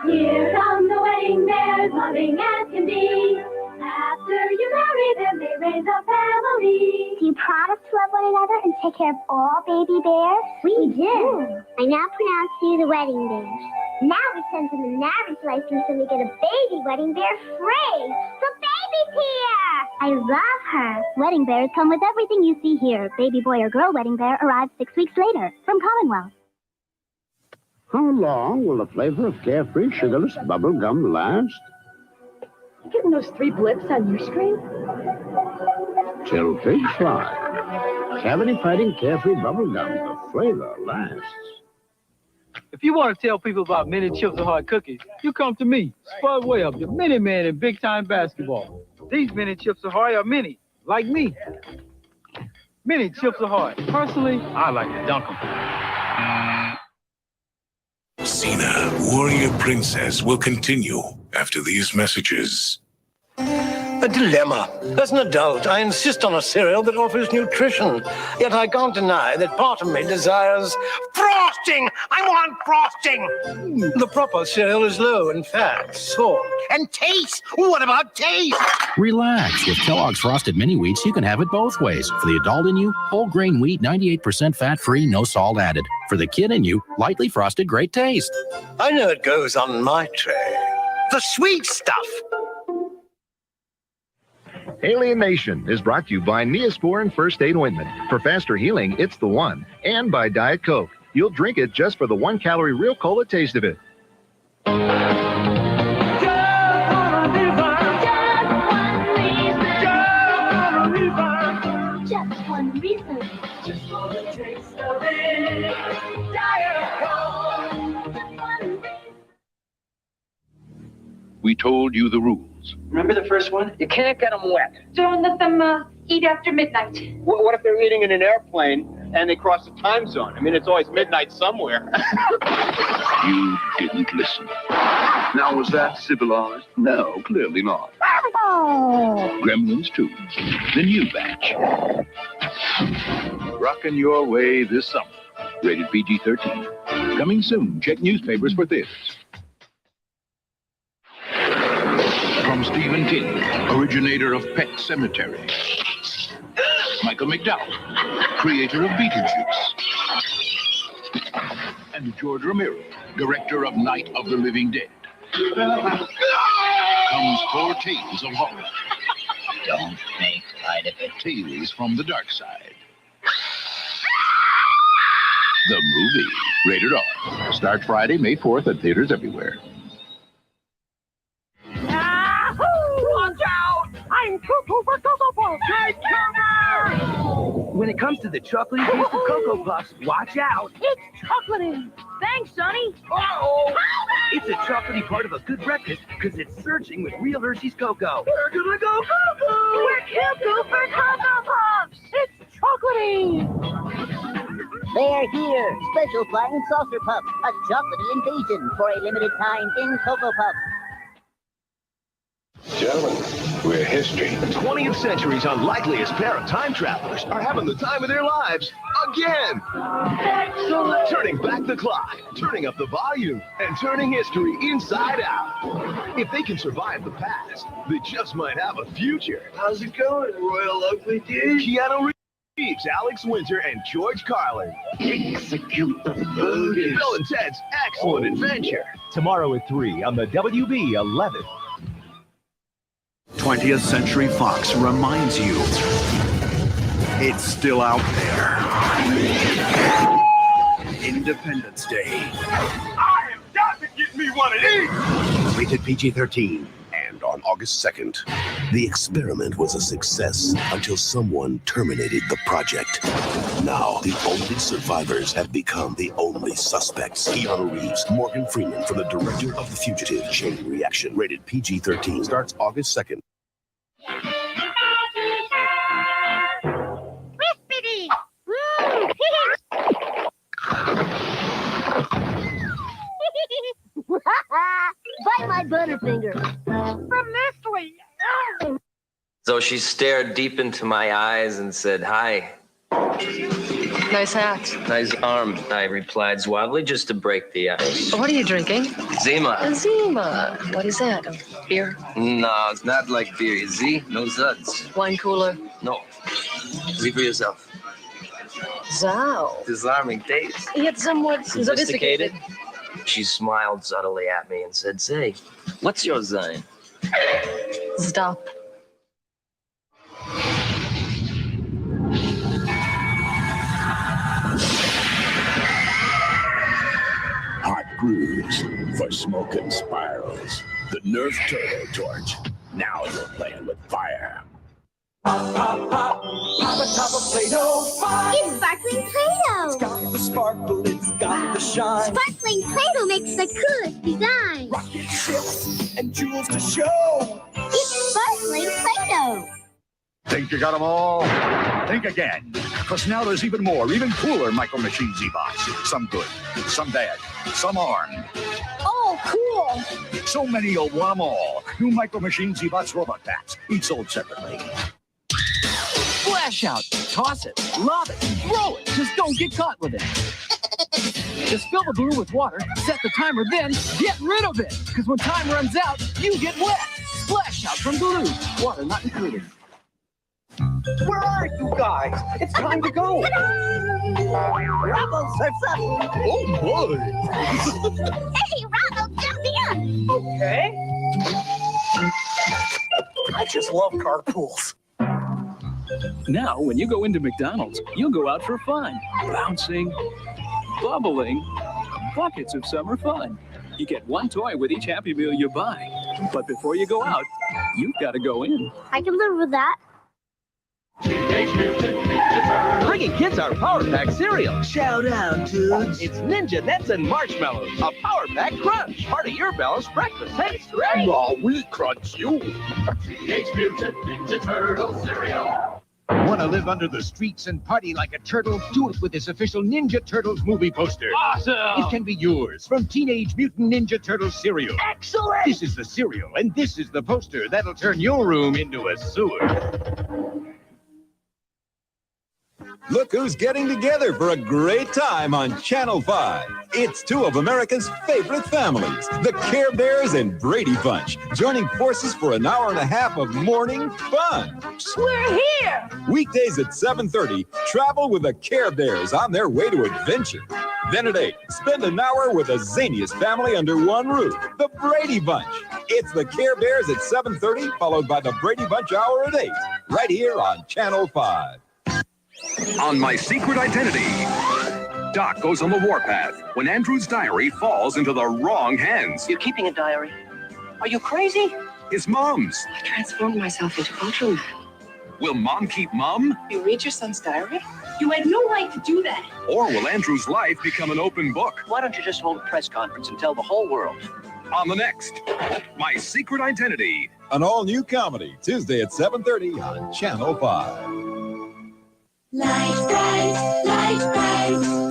Here come the wedding bears, loving as can be. After you marry them, they raise a family. Do you promise to love one another and take care of all baby bears? We do. I now pronounce you the wedding bears. Now we send them a marriage license and we get a baby wedding bear free. The baby's here! I love her. Wedding bears come with everything you see here. Baby boy or girl wedding bear arrives 6 weeks later from Commonwealth. How long will the flavor of carefree sugarless bubble gum last? Getting those 3 blips on your screen? Till pigs fly. Cavity-fighting carefree bubble gum. The flavor lasts. If you want to tell people about Mini Chips Ahoy cookies, you come to me, Spud Webb, the mini man in big-time basketball. These Mini Chips Ahoy are mini, like me. Mini Chips Ahoy. Personally, I like to dunk them. Xena, Warrior Princess, will continue after these messages. A dilemma. As an adult, I insist on a cereal that offers nutrition. Yet I can't deny that part of me desires frosting! I want frosting! The proper cereal is low in fat, salt, and taste. What about taste? Relax. With Kellogg's Frosted Mini Wheats, you can have it both ways. For the adult in you, whole grain wheat, 98% fat-free, no salt added. For the kid in you, lightly frosted, great taste. I know it goes on my tray. The sweet stuff. Alien Nation is brought to you by Neosporin First Aid Ointment. For faster healing, it's the one. And by Diet Coke. You'll drink it just for the 1-calorie real cola taste of it. Just one reason. Just for the taste of it. Diet Coke. Just one reason. We told you the rules. Remember the first one? You can't get them wet. Don't let them eat after midnight. What if they're eating in an airplane and they cross the time zone? I mean, it's always midnight somewhere. You didn't listen. Now, was that civilized? No, clearly not. Oh. Gremlins 2, the new batch. Rocking your way this summer. Rated PG-13. Coming soon. Check newspapers for theaters. From Stephen King, originator of Pet Sematary. Michael McDowell, creator of Beetlejuice. And George Romero, director of Night of the Living Dead. Comes 4 tales of horror. Don't make light of it. Tales from the dark side. The movie, rated R. Starts Friday, May 4th at theaters everywhere. Watch out! I'm cuckoo for Cocoa Puffs! Take cover! When it comes to the chocolatey taste of Cocoa Puffs, watch out! It's chocolatey! Thanks, Sonny! Uh-oh! It's a chocolatey part of a good breakfast because it's searching with real Hershey's cocoa. We're gonna go cuckoo! We're cuckoo for Cocoa Puffs! It's chocolatey! They're here! Special Flying Saucer Puffs, a chocolatey invasion for a limited time in Cocoa Puffs. Gentlemen, we're history. The 20th century's unlikeliest pair of time travelers are having the time of their lives again. Excellent. Turning back the clock, turning up the volume, and turning history inside out. If they can survive the past, they just might have a future. How's it going, Royal Ugly Dude? Keanu Reeves, Alex Winter, and George Carlin. Execute the focus. Bill and Ted's Excellent Adventure. Tomorrow at 3 on the WB 11. 20th Century Fox reminds you it's still out there. Independence Day. I am got to get me one of these! Rated PG-13. And on August 2nd, the experiment was a success until someone terminated the project. Now, the only survivors have become the only suspects. Keanu Reeves, Morgan Freeman from the director of The Fugitive. Chain Reaction. Rated PG-13. Starts August 2nd. Crispity! Bite my Butterfinger. From this way. So she stared deep into my eyes and said, "Hi." Nice hat. Nice arm, I replied suavely, just to break the ice. What are you drinking? Zima. Zima. What is that? Beer? No, it's not like beer. Z, no zuds. Wine cooler? No. Z for yourself. Zao. Disarming taste. Yet somewhat sophisticated. She smiled subtly at me and said, say, what's your sign? Stop. Hot grooves for smoking spirals. The Nerf Turbo Torch. Now you're playing with fire. Pop, pop, pop, pop a top of Play-Doh. It's sparkling Play-Doh. It's got the sparkle, it's got the shine. Sparkling Play-Doh makes the coolest design. Rocket ships and jewels to show. It's sparkling Play-Doh. Think you got them all? Think again. Because now there's even more, even cooler Micro Machine Z-Bots. Some good, some bad, some armed. Oh, cool. So many you'll want them all. New Micro Machine Z-Bots robot packs, each sold separately. Flash out, toss it, lob it, throw it. Just don't get caught with it. Just fill the balloon with water, set the timer, then get rid of it. Because when time runs out, you get wet. Splash out from balloon. Water not included. Where are you guys? It's time to go. Rubble surfs up. Oh, boy. Hey, Rubble, jump in. Okay. I just love carpools. Now, when you go into McDonald's, you'll go out for fun. Bouncing, bubbling, buckets of summer fun. You get one toy with each Happy Meal you buy. But before you go out, you've got to go in. I can live with that. Bringing kids our Power Pack cereal. Shout out, dudes. It's Ninja Nets and Marshmallows, a Power Pack crunch. Part of your balanced breakfast. Hey, ready? Oh, we crunch you. Teenage Mutant Ninja Turtle cereal. Want to live under the streets and party like a turtle? Do it with this official Ninja Turtles movie poster. Awesome! It can be yours from Teenage Mutant Ninja Turtles cereal. Excellent! This is the cereal, and this is the poster that'll turn your room into a sewer. Look who's getting together for a great time on Channel 5. It's two of America's favorite families, the Care Bears and Brady Bunch, joining forces for an hour and a half of morning fun. We're here! Weekdays at 7:30, travel with the Care Bears on their way to adventure. Then at 8, spend an hour with the zaniest family under one roof, the Brady Bunch. It's the Care Bears at 7:30, followed by the Brady Bunch hour at 8, right here on Channel 5. On My Secret Identity, Doc goes on the warpath when Andrew's diary falls into the wrong hands. You're keeping a diary? Are you crazy? His mom's. I transformed myself into Ultraman. Will Mom keep Mom? You read your son's diary? You had no right to do that. Or will Andrew's life become an open book? Why don't you just hold a press conference and tell the whole world? On the next, My Secret Identity. An all-new comedy, Tuesday at 7:30 on Channel 5. Light bright,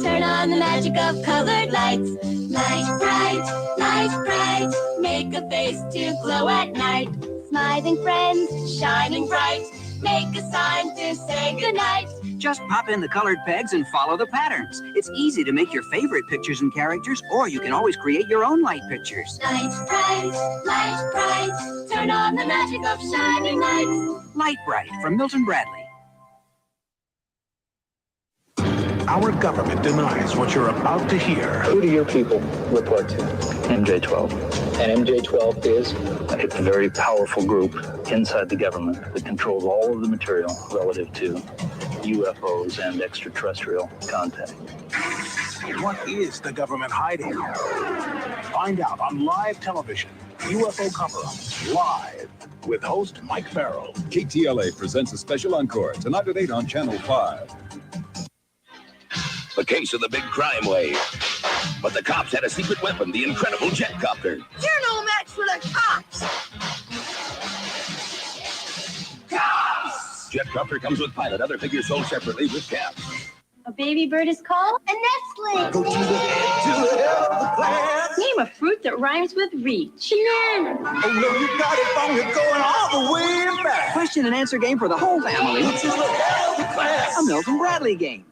turn on the magic of colored lights. Light bright, make a face to glow at night. Smiley friends, shining bright, make a sign to say goodnight. Just pop in the colored pegs and follow the patterns. It's easy to make your favorite pictures and characters, or you can always create your own light pictures. Light bright, turn on the magic of shining lights. Light Bright from Milton Bradley. Our government denies what you're about to hear. Who do your people report to? MJ-12. And MJ-12 is? It's a very powerful group inside the government that controls all of the material relative to UFOs and extraterrestrial contact. What is the government hiding? Find out on live television. UFO Cover-Up, live, with host Mike Farrell. KTLA presents a special encore, tonight at 8 on Channel 5. The case of the big crime wave. But the cops had a secret weapon, the incredible jet copter. You're no match for the cops! Cops! Jet copter comes with pilot, other figures sold separately with caps. A baby bird is called a nestling. Go to the head, to the head of the class. Name a fruit that rhymes with reach. Banana. Oh no, you got it wrong. You're going all the way back. Question and answer game for the whole family. To the head of the class. A Milton Bradley game.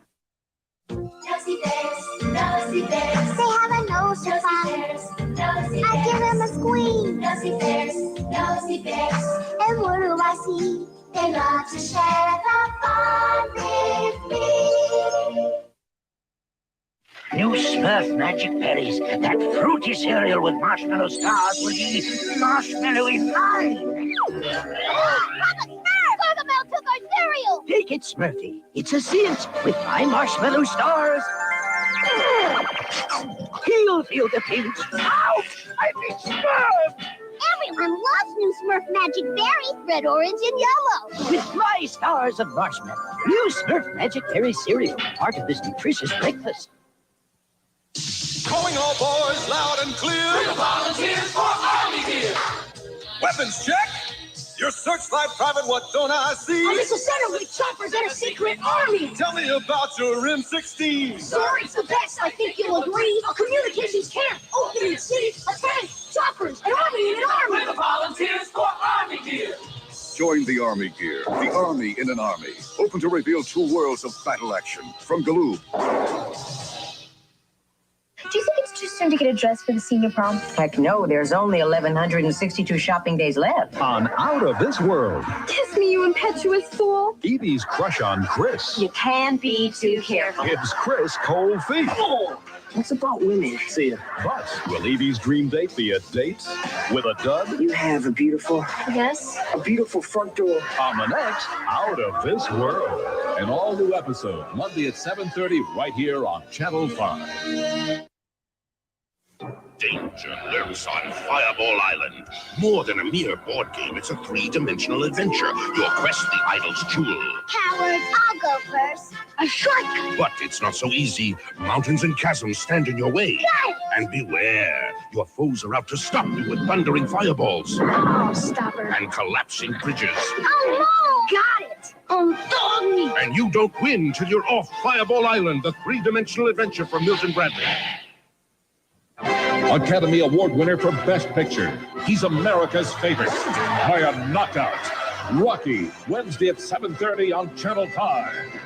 Nosy bears, nosy bears. They have a nose to find. I give them a squeeze. Nosy bears, nosy bears. And what do I see? They love to share the fun with me. New Smurf Magic Berries. That fruity cereal with marshmallow stars will be marshmallowy fine. Gargamel took our cereal. Take it, Smurfy. It's a scent with my marshmallow stars. He'll feel the pinch. Ouch! I think Smurf! Everyone loves new Smurf Magic Berries, red, orange, and yellow. With my stars of marshmallow. New Smurf Magic Berry cereal, part of this nutritious breakfast. Calling all boys loud and clear. We're volunteers for Army gear. Weapons check. Your searchlight private, what don't I see? A missile center with choppers and a secret army. Tell me about your M16. Story's the best, I think you'll agree. A communications camp, opening seats, a tank, choppers, an army in an army. We're the volunteers for Army gear. Join the Army Gear, the Army in an Army. Open to reveal 2 worlds of battle action. From Galoob. Do you think it's too soon to get a dress for the senior prom? Heck no, there's only 1,162 shopping days left. On Out of This World, Kiss me, you impetuous fool. Evie's crush on Chris You can't be too careful. gives Chris cold feet. What's about women? See ya. But will Evie's dream date be a date with a dud? You have a beautiful front door. On the next Out of This World. An all-new episode, Monday at 7:30, right here on Channel 5. Danger lurks on Fireball Island. More than a mere board game, it's a 3-dimensional adventure. Your quest, the idol's jewel. Cowards, I'll go first. A shark! But it's not so easy. Mountains and chasms stand in your way. Got it! And beware, your foes are out to stop you with thundering fireballs. Oh, stop her. And collapsing bridges. Oh, no! Got it! Dog me! And you don't win till you're off Fireball Island, the 3-dimensional adventure from Milton Bradley. Academy Award winner for Best Picture. He's America's favorite by a knockout. Rocky, Wednesday at 7:30 on Channel 5.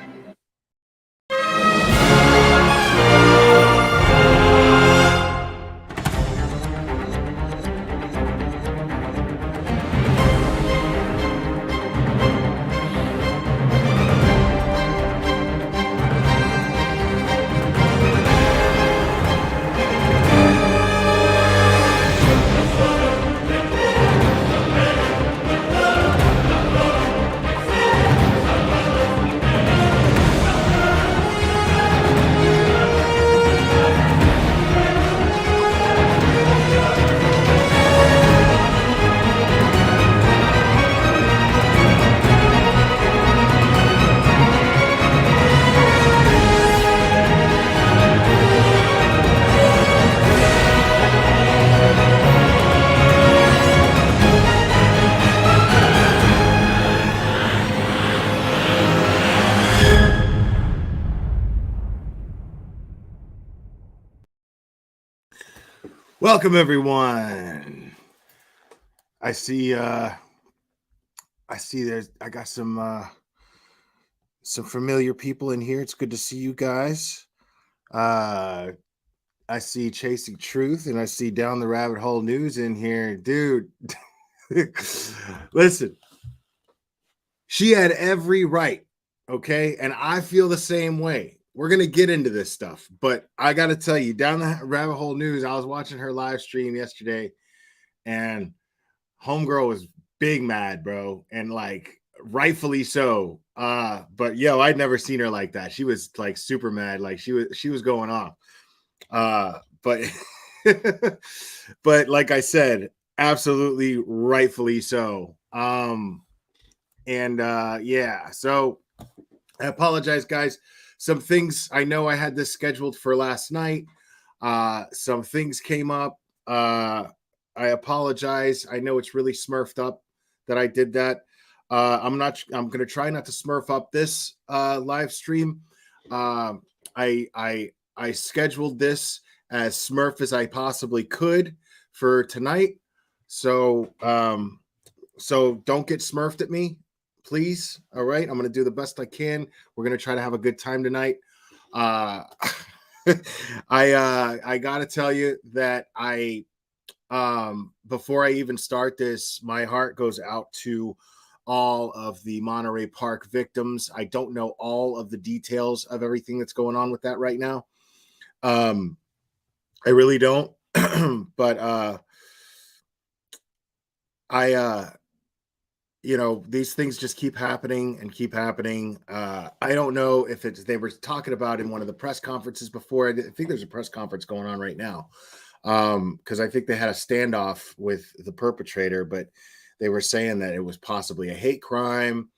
Welcome everyone. I see there's I got some familiar people in here. It's good to see you guys. I see Chasing Truth and I see Down the Rabbit Hole News in here. Dude, listen. She had every right, okay? And I feel the same way. We're going to get into this stuff, but I got to tell you, Down the Rabbit Hole News, I was watching her live stream yesterday and homegirl was big mad, bro. And like, rightfully so. But yo, I'd never seen her like that. She was like super mad. Like she was going off. But, but like I said, absolutely rightfully so. Yeah, so I apologize, guys. Some things, I know I had this scheduled for last night. Some things came up. I apologize. I know it's really smurfed up that I did that. I'm going to try not to smurf up this live stream. I scheduled this as smurf as I possibly could for tonight. So don't get smurfed at me, please. All right. I'm going to do the best I can. We're going to try to have a good time tonight. I gotta tell you that before I even start this, my heart goes out to all of the Monterey Park victims. I don't know all of the details of everything that's going on with that right now. I really don't. But these things just keep happening and keep happening. I don't know if they were talking about in one of the press conferences before. I think there's a press conference going on right now, because I think they had a standoff with the perpetrator, but they were saying that it was possibly a hate crime.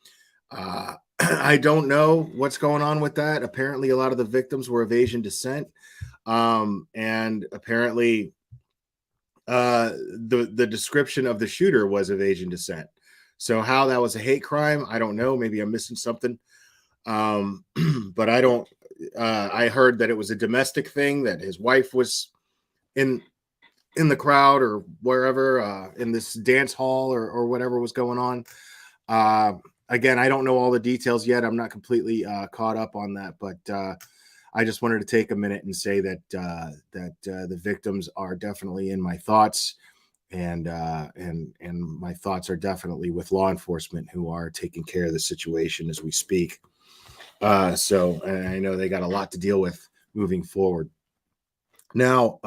I don't know what's going on with that. Apparently, a lot of the victims were of Asian descent, and apparently, the description of the shooter was of Asian descent. So how that was a hate crime, I don't know. Maybe I'm missing something. But I don't. I heard that it was a domestic thing, that his wife was in the crowd or wherever, in this dance hall or whatever was going on. Again, I don't know all the details yet. I'm not completely caught up on that, but I just wanted to take a minute and say that the victims are definitely in my thoughts, and my thoughts are definitely with law enforcement, who are taking care of the situation as we speak. So, and I know they got a lot to deal with moving forward. Now,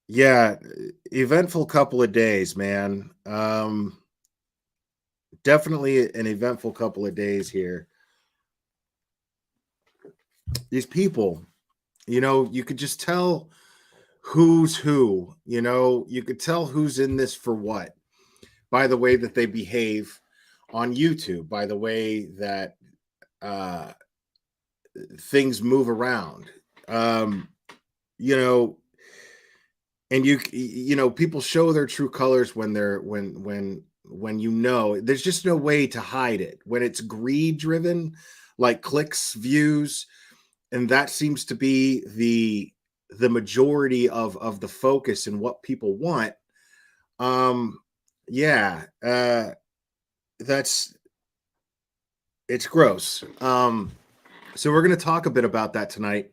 yeah, eventful couple of days, man. Definitely an eventful couple of days here. These people, you could just tell who's who. You could tell who's in this for what by the way that they behave on YouTube, by the way that things move around. And people show their true colors when there's just no way to hide it when it's greed driven, like clicks, views, and that seems to be the majority of the focus and what people want. It's gross. So we're going to talk a bit about that tonight.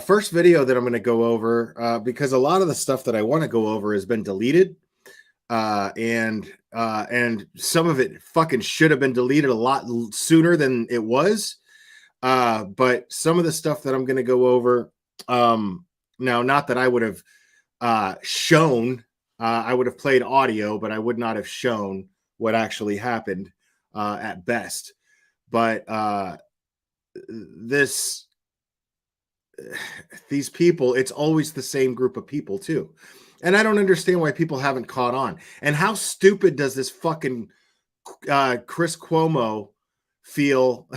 First video that I'm going to go over, because a lot of the stuff that I want to go over has been deleted, and some of it fucking should have been deleted a lot sooner than it was. But some of the stuff that I'm going to go over, now, not that I would have shown, I would have played audio, but I would not have shown what actually happened at best. But these people, it's always the same group of people too. And I don't understand why people haven't caught on. And how stupid does this fucking Chris Cuomo feel?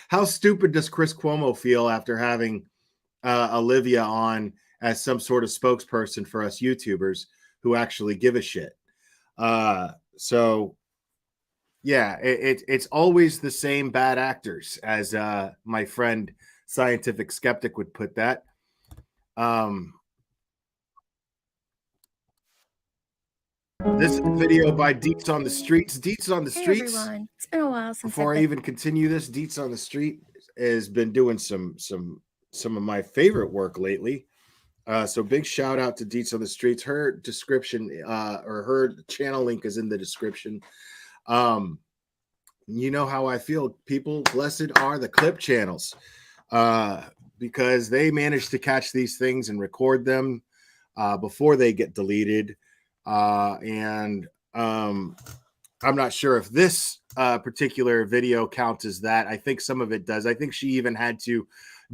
How stupid does Chris Cuomo feel after having Olivia on as some sort of spokesperson for us YouTubers who actually give a shit? So yeah, it's always the same bad actors, as my friend Scientific Skeptic would put that. This is a video by Deets on the Streets. Deets on the Streets. Hey everyone, it's been a while since Before I even continue this, Deets on the Street has been doing some of my favorite work lately. So big shout out to Deets on the Streets. Her description, or her channel link is in the description. You know how I feel, people. Blessed are the clip channels, because they manage to catch these things and record them before they get deleted. And I'm not sure if this particular video counts as that. I think some of it does. I think she even had to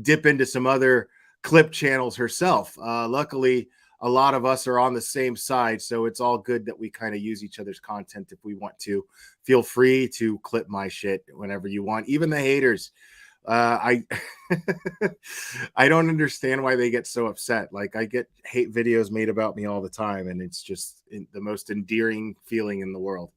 dip into some other clip channels herself. Luckily, a lot of us are on the same side, so it's all good that we kind of use each other's content if we want to. Feel free to clip my shit whenever you want, even the haters. I I don't understand why they get so upset. Like, I get hate videos made about me all the time, and it's just the most endearing feeling in the world.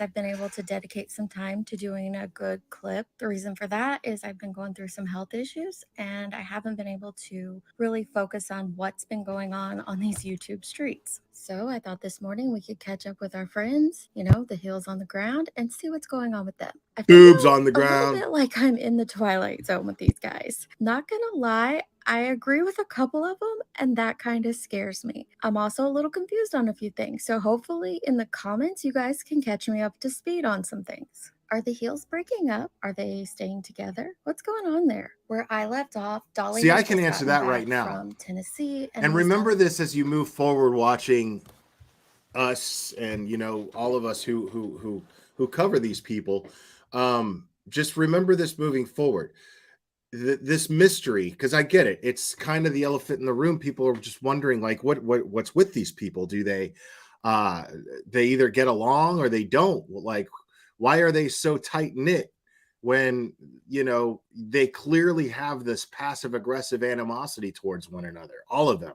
I've been able to dedicate some time to doing a good clip. The reason for that is I've been going through some health issues and I haven't been able to really focus on what's been going on these YouTube streets. So I thought this morning we could catch up with our friends, the heels on the ground, and see what's going on with them. I Boobs feel on the a little ground. bit like I'm in the Twilight Zone with these guys. Not gonna lie, I agree with a couple of them, and that kind of scares me. I'm also a little confused on a few things, so hopefully in the comments you guys can catch me up to speed on some things. Are the heels breaking up? Are they staying together? What's going on there? Where I left off, Dolly See, had I can just answer gotten that back right now. from Tennessee, And was remember telling this as you move forward, watching us and all of us who cover these people. Just remember this moving forward. This mystery, because I get it. It's kind of the elephant in the room. People are just wondering, like, what's with these people? Do they either get along or they don't? Like, why are they so tight knit when they clearly have this passive aggressive animosity towards one another? All of them.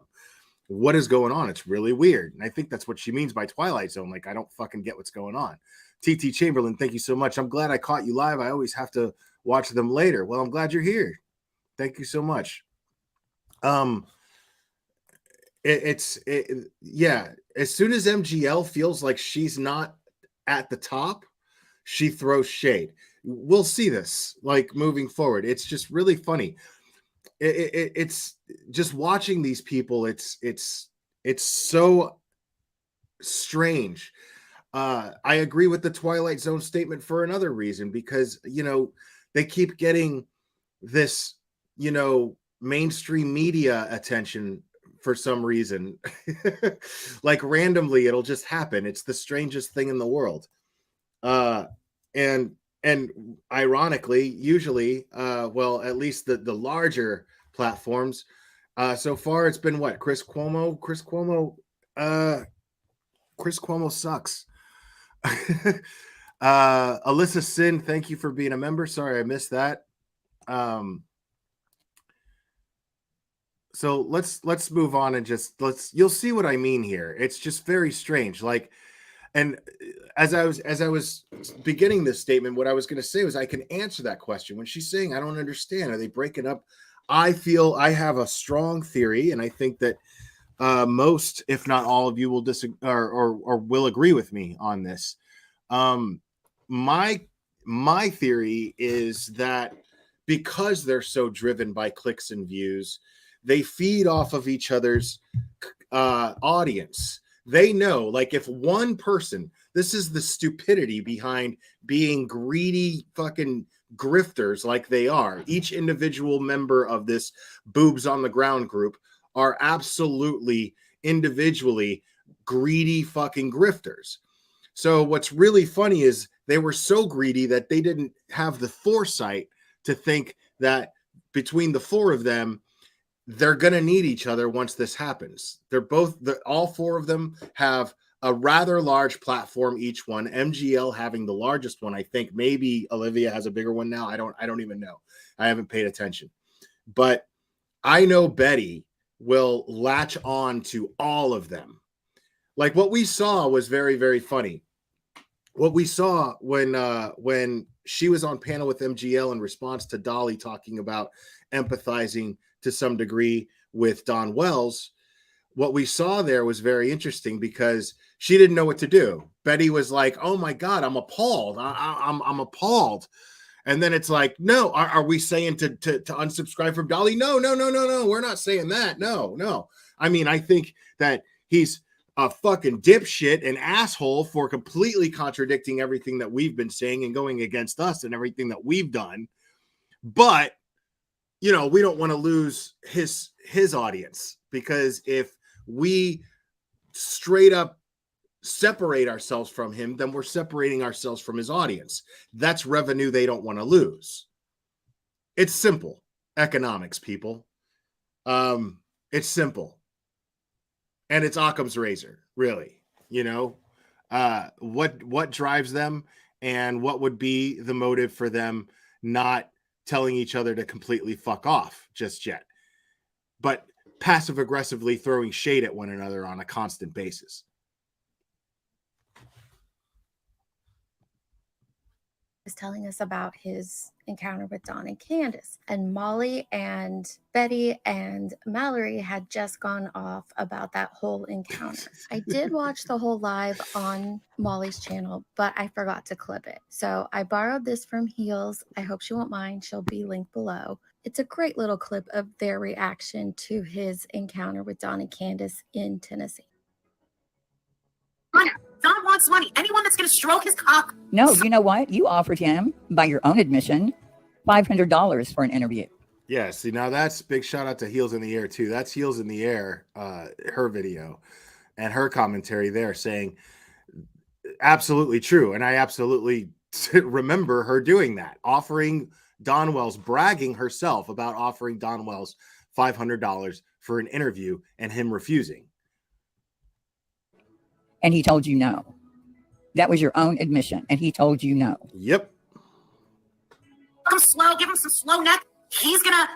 What is going on? It's really weird. And I think that's what she means by Twilight Zone. Like, I don't fucking get what's going on. TT Chamberlain, thank you so much. I'm glad I caught you live. I always have to watch them later. Well, I'm glad you're here. Thank you so much. Yeah. As soon as MGL feels like she's not at the top, she throws shade. We'll see this like moving forward. It's just really funny. It's just watching these people. It's so strange. I agree with the Twilight Zone statement for another reason, because they keep getting this mainstream media attention for some reason. Like randomly it'll just happen. It's the strangest thing in the world. And ironically, usually well, at least the larger platforms, so far it's been what? Chris Cuomo sucks. Alyssa Sin, thank you for being a member. Sorry I missed that. So let's move on and you'll see what I mean here. It's just very strange. Like, and as I was beginning this statement, what I was going to say was I can answer that question. When she's saying, I don't understand, are they breaking up? I feel I have a strong theory, and I think that most, if not all of you will disagree or will agree with me on this. My theory is that because they're so driven by clicks and views, they feed off of each other's audience. They know, like, if one person, this is the stupidity behind being greedy fucking grifters like they are. Each individual member of this boobs on the ground group are absolutely individually greedy fucking grifters. So what's really funny is they were so greedy that they didn't have the foresight to think that between the four of them, they're going to need each other once this happens. All four of them have a rather large platform, each one. MGL having the largest one. I think maybe Olivia has a bigger one now. I don't even know. I haven't paid attention. But I know Betty will latch on to all of them. Like what we saw was very, very funny. What we saw when she was on panel with MGL in response to Dolly talking about empathizing to some degree with Don Wells, what we saw there was very interesting because she didn't know what to do. Betty was like, "Oh my God, I'm appalled. I'm appalled." And then it's like, no, are we saying to unsubscribe from Dolly? No. We're not saying that. No. I mean, I think that he's a fucking dipshit and asshole for completely contradicting everything that we've been saying and going against us and everything that we've done. But, we don't want to lose his audience, because if we straight up separate ourselves from him, then we're separating ourselves from his audience. That's revenue they don't want to lose. It's simple economics, people. It's simple. And it's Occam's razor, really. What drives them, and what would be the motive for them not telling each other to completely fuck off just yet, but passive aggressively throwing shade at one another on a constant basis. was telling us about his encounter with Dawn and Candace. And Molly and Betty and Mallory had just gone off about that whole encounter. I did watch the whole live on Molly's channel, but I forgot to clip it. So I borrowed this from Heels. I hope she won't mind. She'll be linked below. It's a great little clip of their reaction to his encounter with Dawn and Candace in Tennessee. Don wants money. Anyone that's going to stroke his cock. No, you know what? You offered him, by your own admission, $500 for an interview. Yeah, see, now that's big shout out to Heels in the Air, too. That's Heels in the Air, her video, and her commentary there saying, absolutely true. And I absolutely remember her doing that, offering Don Wells, bragging herself about offering Don Wells $500 for an interview and him refusing. And he told you no. That was your own admission, and he told you no. Yep. Give him slow, give him some slow neck. He's gonna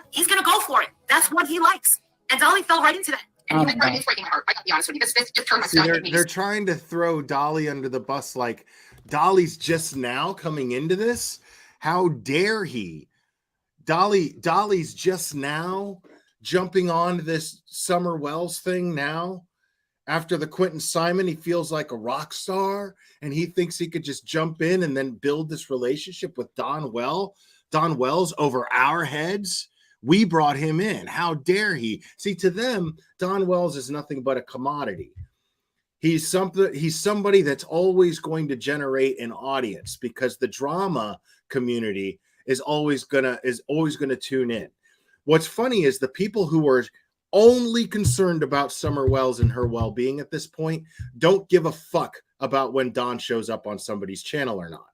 go for it. That's what he likes. And Dolly fell right into that. And it's breaking my heart. I gotta be honest with you. This just turned my stomach. They're trying to throw Dolly under the bus like Dolly's just now coming into this. How dare he? Dolly's just now jumping on this Summer Wells thing now. After the Quentin Simon, he feels like a rock star, and he thinks he could just jump in and then build this relationship with Don Wells over our heads. We brought him in. How dare he? See, to them, Don Wells is nothing but a commodity. He's somebody that's always going to generate an audience because the drama community is always gonna tune in. What's funny is the people who are only concerned about Summer Wells and her well-being at this point don't give a fuck about when Dawn shows up on somebody's channel or not.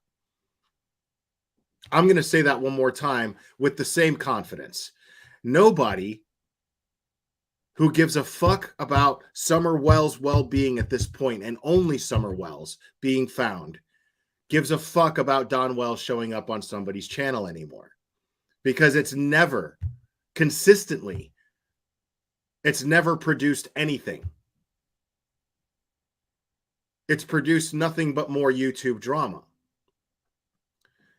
I'm going to say that one more time with the same confidence. Nobody who gives a fuck about Summer Wells' well-being at this point, and only Summer Wells being found, gives a fuck about Don Wells showing up on somebody's channel anymore. Because it's never consistently, it's never produced anything. It's produced nothing but more YouTube drama.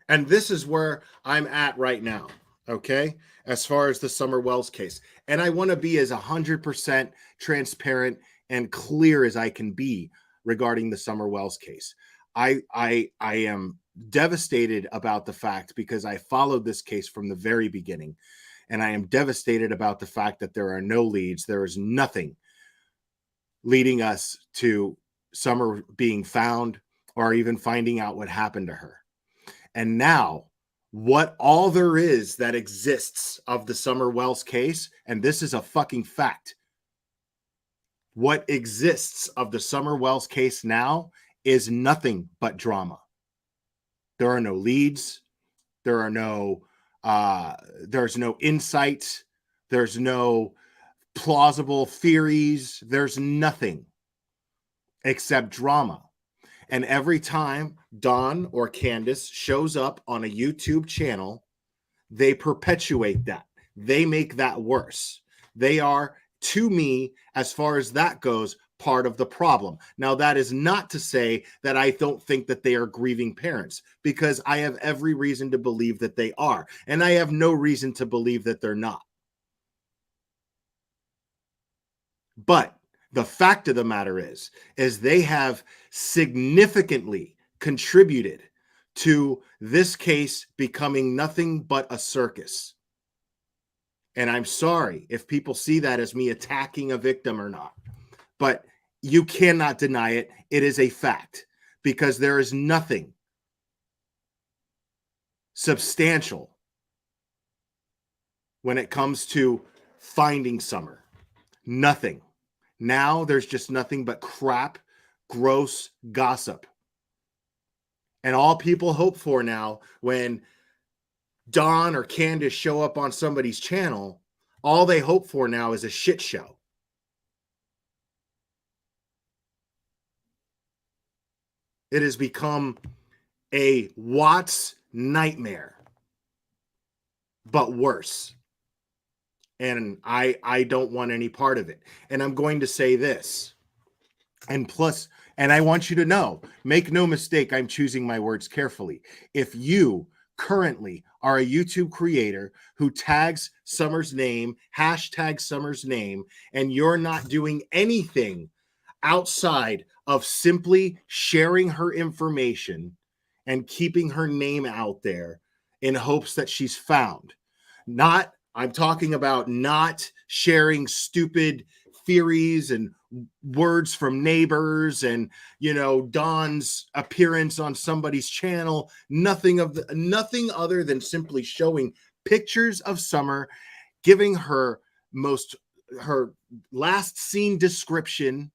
And this is where I'm at right now, okay? As far as the Summer Wells case. And I want to be as 100% transparent and clear as I can be regarding the Summer Wells case. I am devastated about the fact, because I followed this case from the very beginning. And I am devastated about the fact that there are no leads. There is nothing leading us to Summer being found or even finding out what happened to her. And now, what all there is that exists of the Summer Wells case, and this is a fucking fact, what exists of the Summer Wells case now is nothing but drama. There are no leads. There's no insights. There's no plausible theories. There's nothing except drama. And every time Dawn or Candace shows up on a YouTube channel, they perpetuate that. They make that worse. They are, to me, as far as that goes, part of the problem. Now, that is not to say that I don't think that they are grieving parents, because I have every reason to believe that they are. And I have no reason to believe that they're not. But the fact of the matter is they have significantly contributed to this case becoming nothing but a circus. And I'm sorry if people see that as me attacking a victim or not, but you cannot deny it. It is a fact, because there is nothing substantial when it comes to finding Summer. Nothing. Now there's just nothing but crap, gross gossip. And all people hope for now, when Dawn or Candace show up on somebody's channel, all they hope for now is a shit show. It has become a Watts nightmare, but worse. And I don't want any part of it. And I'm going to say this. And And I want you to know, make no mistake, I'm choosing my words carefully. If you currently are a YouTube creator who tags Summer's name, hashtag Summer's name, and you're not doing anything outside of simply sharing her information and keeping her name out there in hopes that she's found. I'm talking about not sharing stupid theories and words from neighbors and, Don's appearance on somebody's channel. Nothing other than simply showing pictures of Summer, giving her last scene description,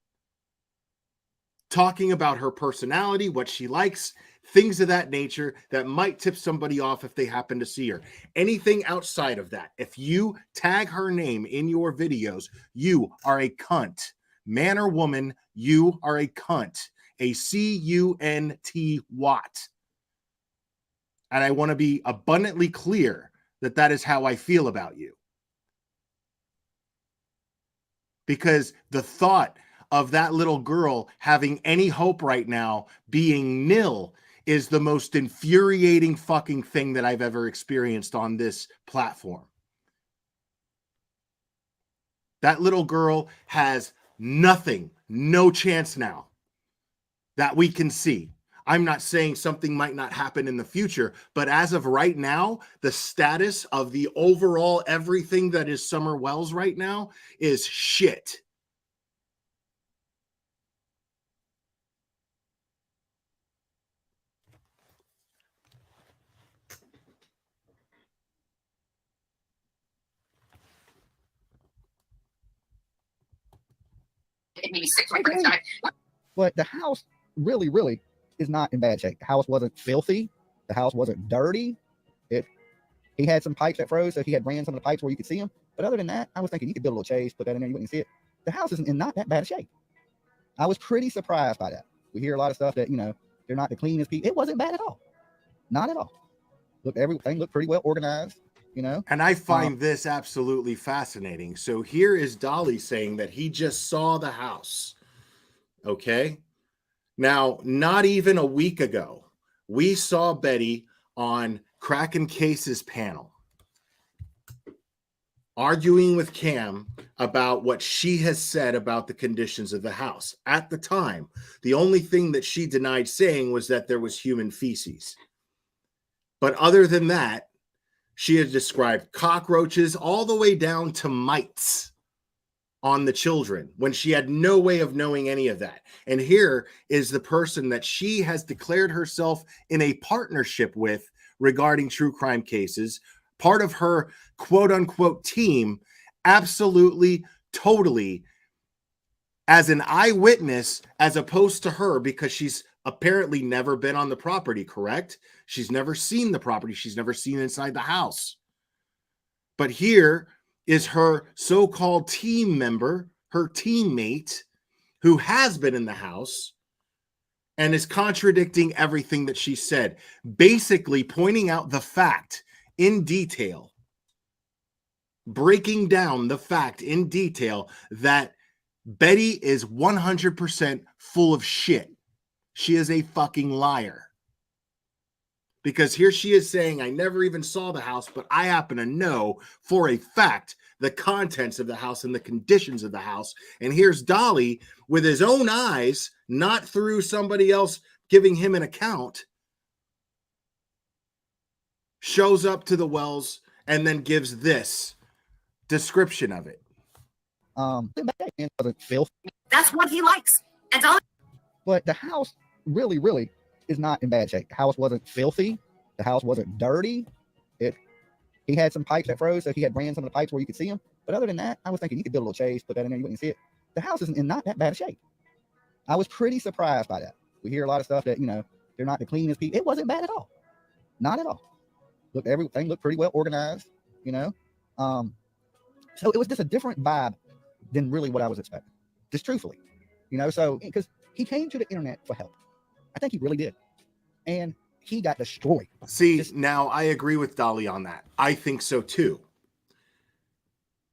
talking about her personality, what she likes, things of that nature that might tip somebody off if they happen to see her. Anything outside of that, if you tag her name in your videos, you are a cunt. Man or woman, you are a cunt. A C-U-N-T Watt. And I want to be abundantly clear that is how I feel about you. Because the thought of that little girl having any hope right now being nil is the most infuriating fucking thing that I've ever experienced on this platform. That little girl has nothing, no chance now that we can see. I'm not saying something might not happen in the future, but as of right now, the status of the overall everything that is Summer Wells right now is shit. Maybe 6 when Prince died. But the house really is not in bad shape. The house wasn't filthy. The house wasn't dirty. He had some pipes that froze, so he had ran some of the pipes where you could see them. But other than that, I was thinking you could build a little chase, put that in there, you wouldn't see it. The house isn't in not that bad a shape. I was pretty surprised by that. We hear a lot of stuff that, they're not the cleanest people. It wasn't bad at all. Not at all. Look, everything looked pretty well organized, And I find this absolutely fascinating. So here is Dolly saying that he just saw the house. Okay. Now, not even a week ago, we saw Betty on Kraken Case's panel arguing with Cam about what she has said about the conditions of the house. At the time, the only thing that she denied saying was that there was human feces. But other than that, she had described cockroaches all the way down to mites on the children when she had no way of knowing any of that. And here is the person that she has declared herself in a partnership with regarding true crime cases, part of her quote unquote team, absolutely, totally as an eyewitness, as opposed to her, because she's apparently never been on the property, correct? She's never seen the property. She's never seen inside the house. But here is her so-called team member, her teammate, who has been in the house and is contradicting everything that she said, basically pointing out the fact in detail, breaking down the fact in detail that Betty is 100% full of shit. She is a fucking liar. Because here she is saying, I never even saw the house, but I happen to know for a fact the contents of the house and the conditions of the house. And here's Dolly with his own eyes, not through somebody else giving him an account, shows up to the Wells and then gives this description of it. That's what he likes. And Dolly. But the house really is not in bad shape. The house wasn't filthy. The house wasn't dirty. He had some pipes that froze, so he had ran some of the pipes where you could see them. But other than that, I was thinking you could build a little chase, put that in there, you wouldn't see it. The house isn't in not that bad a shape. I was pretty surprised by that. We hear a lot of stuff that, they're not the cleanest people. It wasn't bad at all. Not at all. Look, everything looked pretty well organized, So it was just a different vibe than really what I was expecting. Just truthfully, so because he came to the internet for help. I think he really did. And he got destroyed. See, now I agree with Dolly on that. I think so too.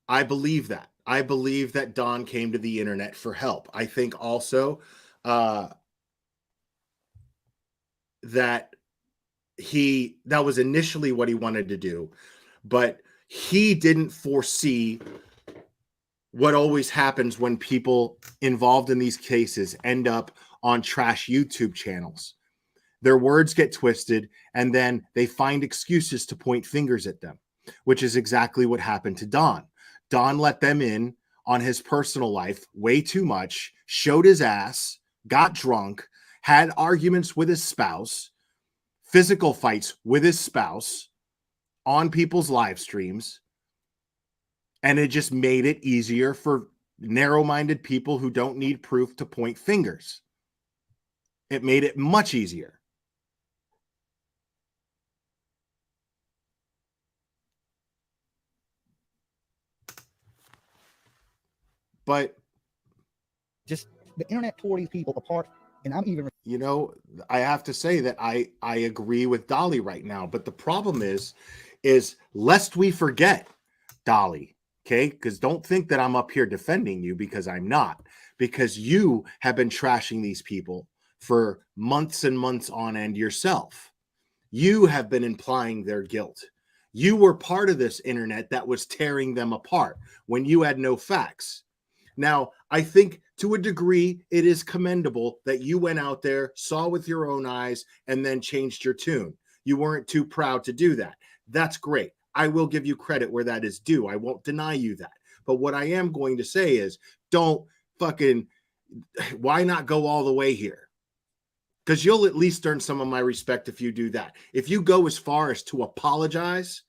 I believe that. I believe that Don came to the internet for help. I think also that that was initially what he wanted to do, but he didn't foresee what always happens when people involved in these cases end up on trash YouTube channels. Their words get twisted, and then they find excuses to point fingers at them, which is exactly what happened to Don. Don let them in on his personal life way too much, showed his ass, got drunk, had arguments with his spouse, physical fights with his spouse on people's live streams. And it just made it easier for narrow-minded people who don't need proof to point fingers. It made it much easier. But just the internet tore these people apart. And I'm even, you know, I have to say that I agree with Dolly right now. But the problem is lest we forget, Dolly, okay? Because don't think that I'm up here defending you, because I'm not. Because you have been trashing these people for months and months on end yourself. You have been implying their guilt. You were part of this internet that was tearing them apart when you had no facts. Now, I think to a degree, it is commendable that you went out there, saw with your own eyes, and then changed your tune. You weren't too proud to do that. That's great. I will give you credit where that is due. I won't deny you that. But what I am going to say is, why not go all the way here? Because you'll at least earn some of my respect if you do that. If you go as far as to apologize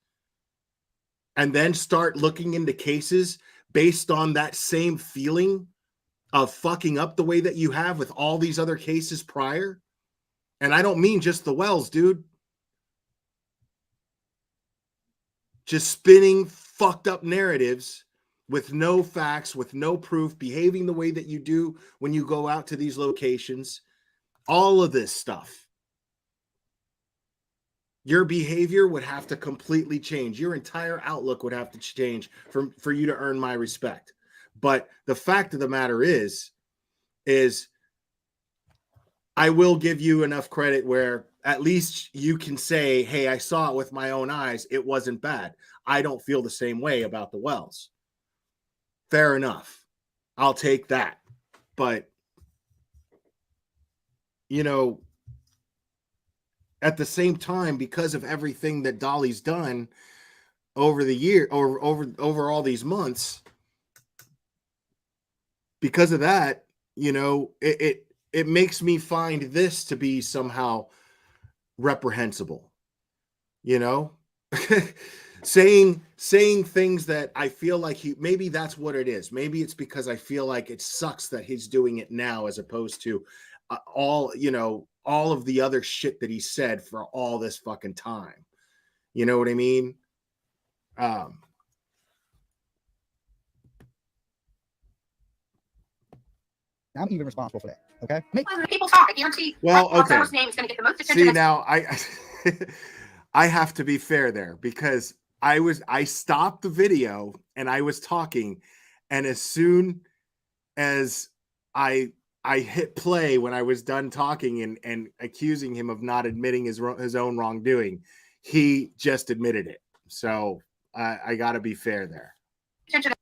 and then start looking into cases based on that same feeling of fucking up the way that you have with all these other cases prior. And I don't mean just the Wells, dude. Just spinning fucked up narratives with no facts, with no proof, behaving the way that you do when you go out to these locations. All of this stuff. Your behavior would have to completely change. Your entire outlook would have to change for you to earn my respect. But the fact of the matter is I will give you enough credit where at least you can say, hey, I saw it with my own eyes. It wasn't bad. I don't feel the same way about the Wells. Fair enough. I'll take that. But, you know, at the same time, because of everything that Dolly's done over the year or over all these months, because of that, you know, it makes me find this to be somehow reprehensible, you know, saying things that I feel like maybe that's what it is. Maybe it's because I feel like it sucks that he's doing it now, as opposed to all of the other shit that he said for all this fucking time. You know what I mean? I'm even responsible for that. Okay. People talk. I guarantee. Well, okay. Summer's name is going to get the most attention. See, now I have to be fair there, because I stopped the video and I was talking, and as soon as I hit play when I was done talking and accusing him of not admitting his own wrongdoing, he just admitted it. So I got to be fair there.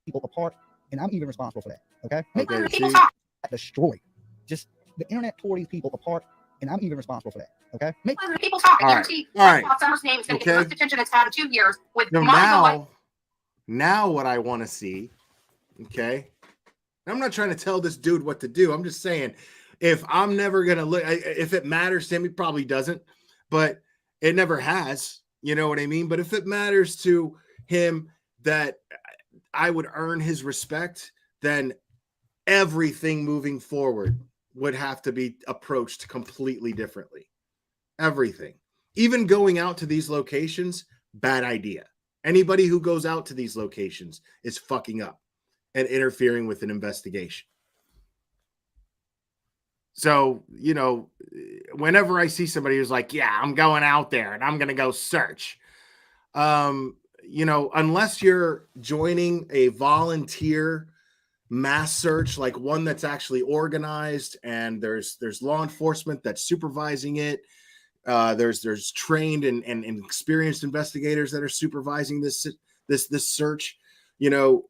People apart, and I'm even responsible for that. Okay. Okay. People See? talk. Destroyed. Just the internet tore these people apart, and I'm even responsible for that. Okay. People talk. I guarantee. All right. Summer's name is going to get the most attention it's had in 2 years. With now what I want to see. Okay. I'm not trying to tell this dude what to do. I'm just saying, if I'm never going to look, if it matters to him, he probably doesn't, but it never has. You know what I mean? But if it matters to him that I would earn his respect, then everything moving forward would have to be approached completely differently. Everything. Even going out to these locations, bad idea. Anybody who goes out to these locations is fucking up and interfering with an investigation. So, you know, whenever I see somebody who's like, yeah, I'm going out there and I'm going to go search, you know, unless you're joining a volunteer mass search, like one that's actually organized and there's law enforcement that's supervising it, There's trained and experienced investigators that are supervising this search. You know,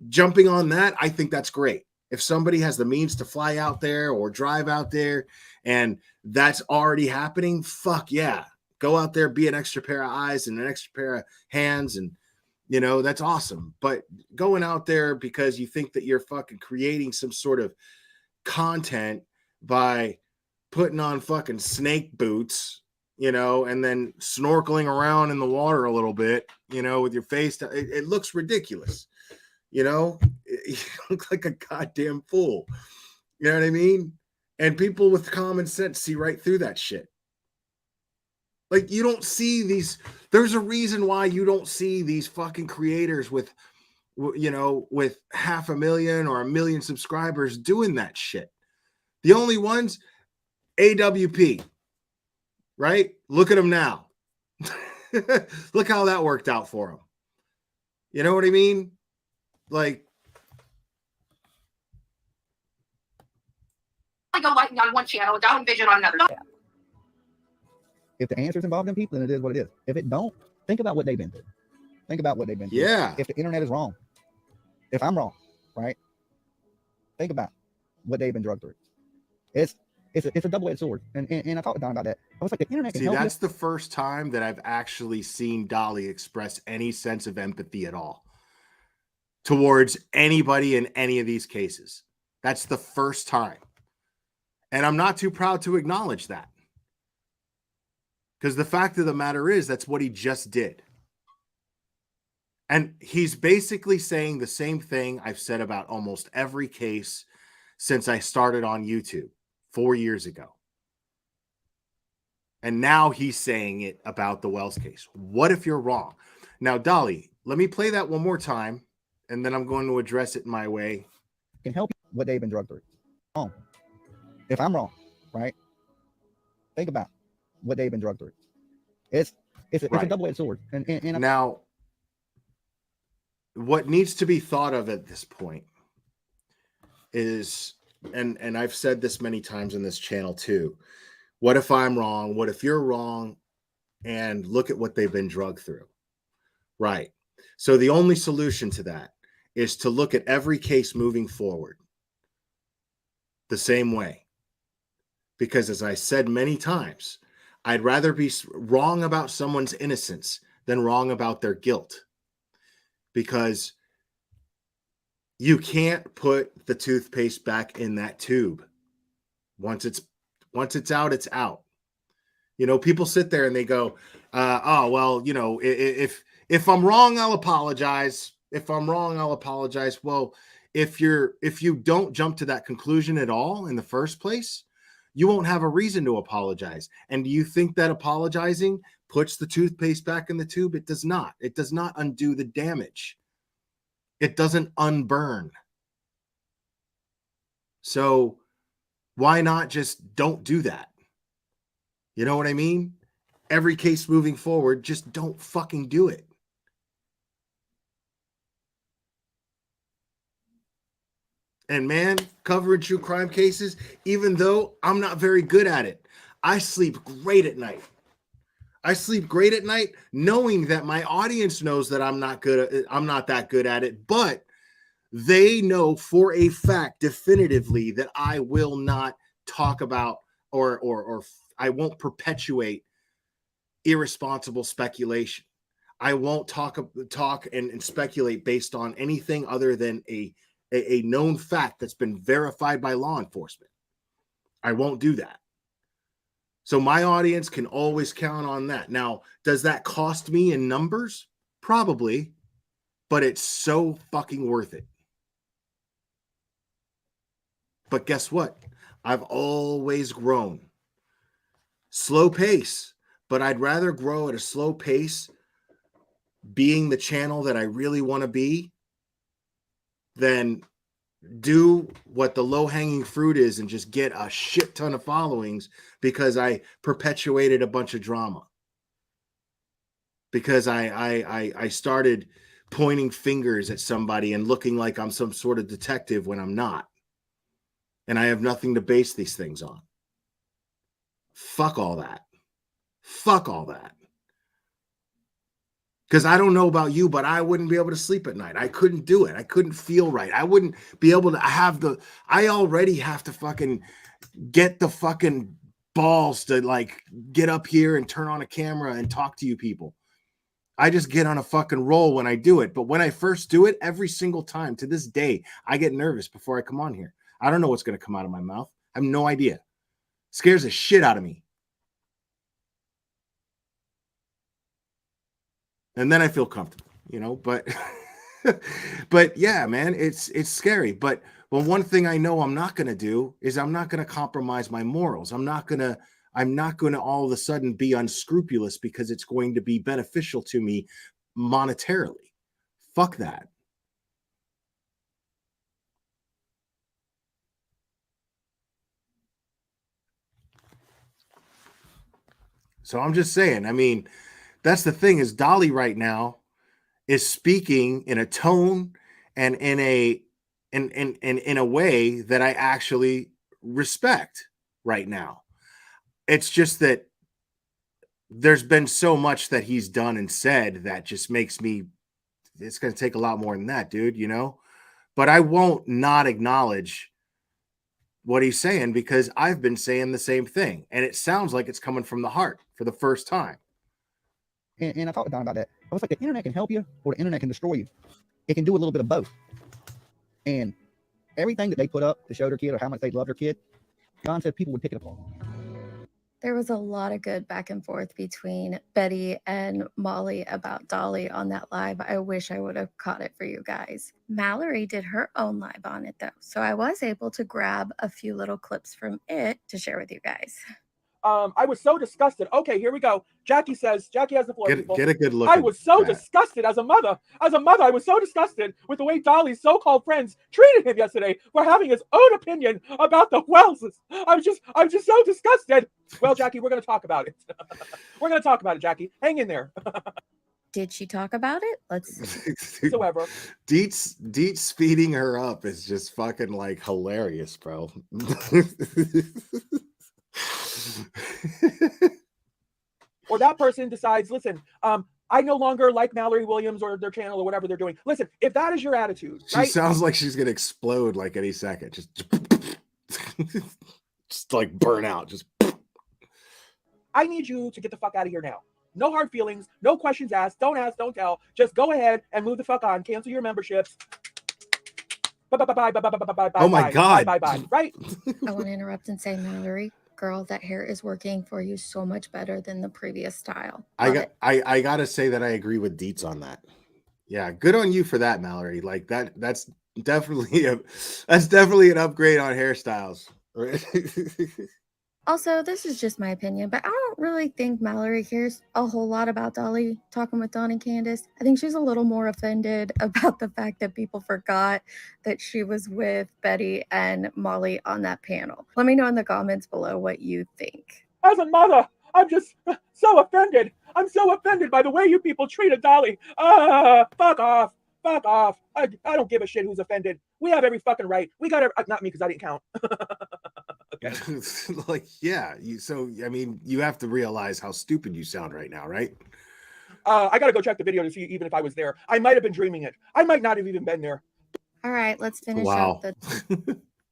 jumping on that, I think that's great. If somebody has the means to fly out there or drive out there and that's already happening, fuck yeah. Go out there, be an extra pair of eyes and an extra pair of hands, and you know, that's awesome. But going out there because you think that you're fucking creating some sort of content by putting on fucking snake boots, you know, and then snorkeling around in the water a little bit, you know, with your face, it looks ridiculous. You know, you look like a goddamn fool. You know what I mean? And people with common sense see right through that shit. Like, you don't see these. There's a reason why you don't see these fucking creators with, you know, with 500,000 or 1 million subscribers doing that shit. The only ones, AWP, right? Look at them now. Look how that worked out for them. You know what I mean? Like, I go lighting on one channel, down vision on another. If the answer's involved in people, then it is what it is. If it don't, think about what they've been through. Think about what they've been through. Yeah. If the internet is wrong, if I'm wrong, right? Think about what they've been drugged through. It's a double-edged sword. And I talked to Don about that. I was like, the internet can help that's you. the first time that I've actually seen Dolly express any sense of empathy at all towards anybody in any of these cases. That's the first time. And I'm not too proud to acknowledge that. Because the fact of the matter is, that's what he just did. And he's basically saying the same thing I've said about almost every case since I started on YouTube 4 years ago. And now he's saying it about the Wells case. What if you're wrong? Now, Dolly, let me play that one more time, and then I'm going to address it my way. Can help you what they've been drugged through. Wrong. If I'm wrong, right? Think about what they've been drugged through. It's a double-edged sword. And now, what needs to be thought of at this point is, and I've said this many times in this channel too, what if I'm wrong? What if you're wrong? And look at what they've been drugged through. Right. So the only solution to that is to look at every case moving forward the same way. Because as I said many times, I'd rather be wrong about someone's innocence than wrong about their guilt. Because you can't put the toothpaste back in that tube. Once it's out, it's out. You know, people sit there and they go, oh, well, you know, if I'm wrong, I'll apologize. If I'm wrong, I'll apologize. Well, if you don't jump to that conclusion at all in the first place, you won't have a reason to apologize. And do you think that apologizing puts the toothpaste back in the tube? It does not. It does not undo the damage. It doesn't unburn. So why not just don't do that? You know what I mean? Every case moving forward, just don't fucking do it. And man, covering true crime cases, even though I'm not very good at it, I sleep great at night. I sleep great at night knowing that my audience knows that I'm not that good at it, but they know for a fact definitively that I will not talk about or I won't perpetuate irresponsible speculation. I won't talk and speculate based on anything other than a known fact that's been verified by law enforcement. I won't do that. So my audience can always count on that. Now, does that cost me in numbers? Probably, but it's so fucking worth it. But guess what? I've always grown. Slow pace, but I'd rather grow at a slow pace being the channel that I really want to be than do what the low-hanging fruit is and just get a shit ton of followings because I perpetuated a bunch of drama. Because I started pointing fingers at somebody and looking like I'm some sort of detective when I'm not. And I have nothing to base these things on. Fuck all that. Fuck all that. Because I don't know about you, but I wouldn't be able to sleep at night. I couldn't do it. I couldn't feel right. I wouldn't be able to have I already have to fucking get the fucking balls to like get up here and turn on a camera and talk to you people. I just get on a fucking roll when I do it. But when I first do it, every single time to this day, I get nervous before I come on here. I don't know what's going to come out of my mouth. I have no idea. Scares the shit out of me. And then I feel comfortable, but but yeah, man, it's scary. But one thing I know I'm not going to do is I'm not going to compromise my morals. I'm not going to all of a sudden be unscrupulous because it's going to be beneficial to me monetarily. Fuck that. So I'm just saying, I mean, that's the thing is Dolly right now is speaking in a tone and in a way that I actually respect right now. It's just that there's been so much that he's done and said that just makes me, it's going to take a lot more than that, dude, but I won't not acknowledge what he's saying because I've been saying the same thing and it sounds like it's coming from the heart for the first time. And I talked to Don about that. I was like, the internet can help you or the internet can destroy you. It can do a little bit of both. And everything that they put up to show their kid or how much they love their kid, Don said people would pick it apart. There was a lot of good back and forth between Betty and Molly about Dolly on that live. I wish I would have caught it for you guys. Mallory did her own live on it though, so I was able to grab a few little clips from it to share with you guys. I was so disgusted. Okay, here we go. Jackie has the floor. Get a good look. I was so disgusted as a mother. As a mother, I was so disgusted with the way Dolly's so-called friends treated him yesterday for having his own opinion about the Welleses. I'm just so disgusted. Well, Jackie, we're going to talk about it. We're going to talk about it, Jackie. Hang in there. Did she talk about it? Let's. Whatsoever. Deets feeding her up is just fucking like hilarious, bro. Or that person decides, listen, I no longer like Mallory Williams or their channel or whatever they're doing. Listen, if that is your attitude, she sounds like she's gonna explode like any second. Just like burn out. Just. I need you to get the fuck out of here now. No hard feelings, no questions asked. Don't ask, don't tell. Just go ahead and move the fuck on. Cancel your memberships. Bye. Oh my God. Bye. Right? I want to interrupt and say, Mallory, girl, that hair is working for you so much better than the previous style. I gotta say that I agree with Deets on that. Yeah, good on you for that, Mallory. Like that's definitely an upgrade on hairstyles. Right? Also, this is just my opinion, but I don't really think Mallory cares a whole lot about Dolly talking with Don and Candace. I think she's a little more offended about the fact that people forgot that she was with Betty and Molly on that panel. Let me know in the comments below what you think. As a mother, I'm just so offended. I'm so offended by the way you people treated Dolly. Fuck off. Fuck off. I don't give a shit who's offended. We have every fucking right. We got every, not me because I didn't count. Okay. Like, yeah. I mean, you have to realize how stupid you sound right now, right? I got to go check the video to see even if I was there. I might have been dreaming it. I might not have even been there. All right, let's finish up the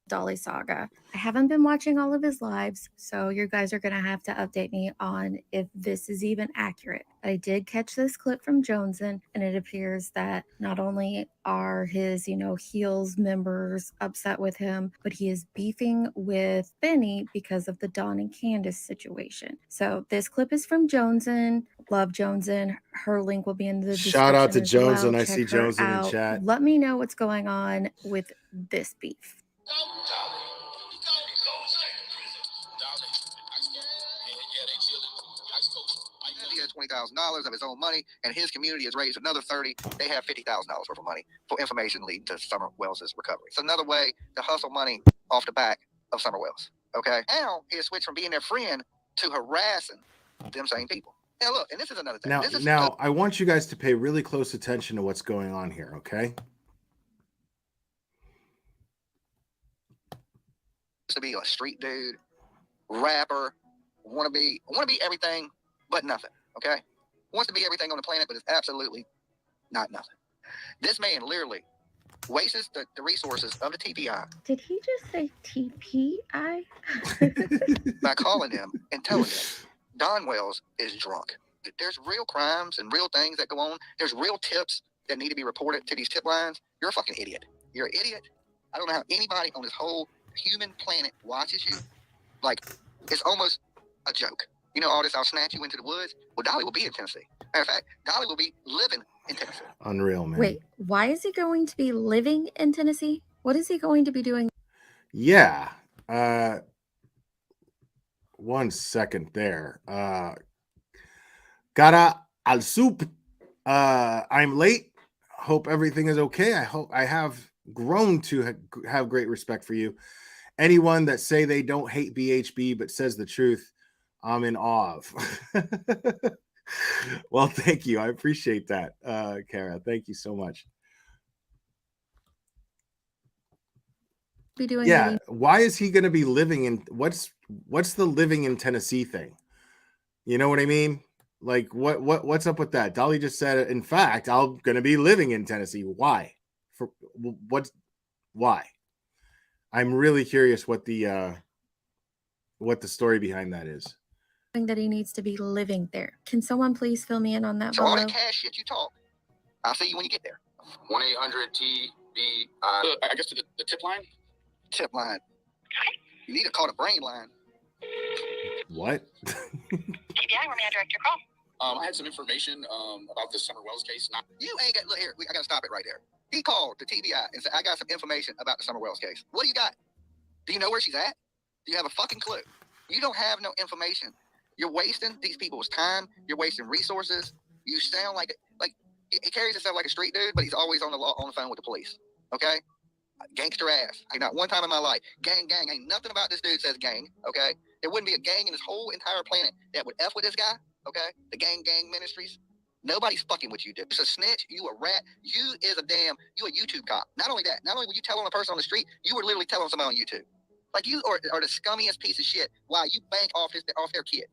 Dolly saga. I haven't been watching all of his lives, so you guys are going to have to update me on if this is even accurate. I did catch this clip from Joneson, and it appears that not only are his, Heels members upset with him, but he is beefing with Benny because of the Don and Candace situation. So this clip is from Joneson. Love Joneson. Her link will be in the description. Shout out to as Joneson. well. I see Joneson in chat. Let me know what's going on with this beef. He had $20,000 of his own money, and his community has raised another $30,000. They have $50,000 worth of money for information leading to Summer Wells' recovery. It's another way to hustle money off the back of Summer Wells. Okay, now he has switched from being their friend to harassing them same people. Now look, and this is another thing. Now I want you guys to pay really close attention to what's going on here. Okay. To be a street dude, rapper, wanna be everything but nothing. Okay, wants to be everything on the planet, but it's absolutely not nothing. This man literally wastes the resources of the TPI. Did he just say TPI? By calling them and telling them Don Wells is drunk. There's real crimes and real things that go on. There's real tips that need to be reported to these tip lines. You're a fucking idiot. You're an idiot. I don't know how anybody on this whole human planet watches you. Like, it's almost a joke. You know all this, I'll snatch you into the woods. Well, Dolly will be in Tennessee. Matter of fact, Dolly will be living in Tennessee. Unreal, man. Wait, why is he going to be living in Tennessee? What is he going to be doing? Yeah. 1 second there. Cara al soup. I'm late. Hope everything is okay. I hope I have grown to have great respect for you. Anyone that say they don't hate BHB but says the truth, I'm in awe of. Well, thank you. I appreciate that, Kara. Thank you so much. Be doing Yeah, why is he going to be living in what's the living in Tennessee thing? You know what I mean? Like what's up with that? Dolly just said, in fact, I'm going to be living in Tennessee. Why? For why? I'm really curious what the story behind that is. That he needs to be living there. Can someone please fill me in on that? So all that cash shit you talk, I'll see you when you get there. 1-800-TBI. I guess to the tip line? Tip line. You need to call the brain line. What? TBI, where may I direct your call? I had some information about the Summer Wells case. You ain't got, look here, I got to stop it right there. He called the TBI and said, I got some information about the Summer Wells case. What do you got? Do you know where she's at? Do you have a fucking clue? You don't have no information. You're wasting these people's time. You're wasting resources. You sound like he carries himself like a street dude, but he's always on the phone with the police. Okay? Gangster ass. Not one time in my life. Gang. Ain't nothing about this dude says gang. Okay? There wouldn't be a gang in this whole entire planet that would F with this guy. Okay? The gang ministries. Nobody's fucking with you, dude. It's a snitch. You a rat. You a YouTube cop. Not only that, not only were you telling a person on the street, you were literally telling somebody on YouTube. Like, you are the scummiest piece of shit while you bank off their kid.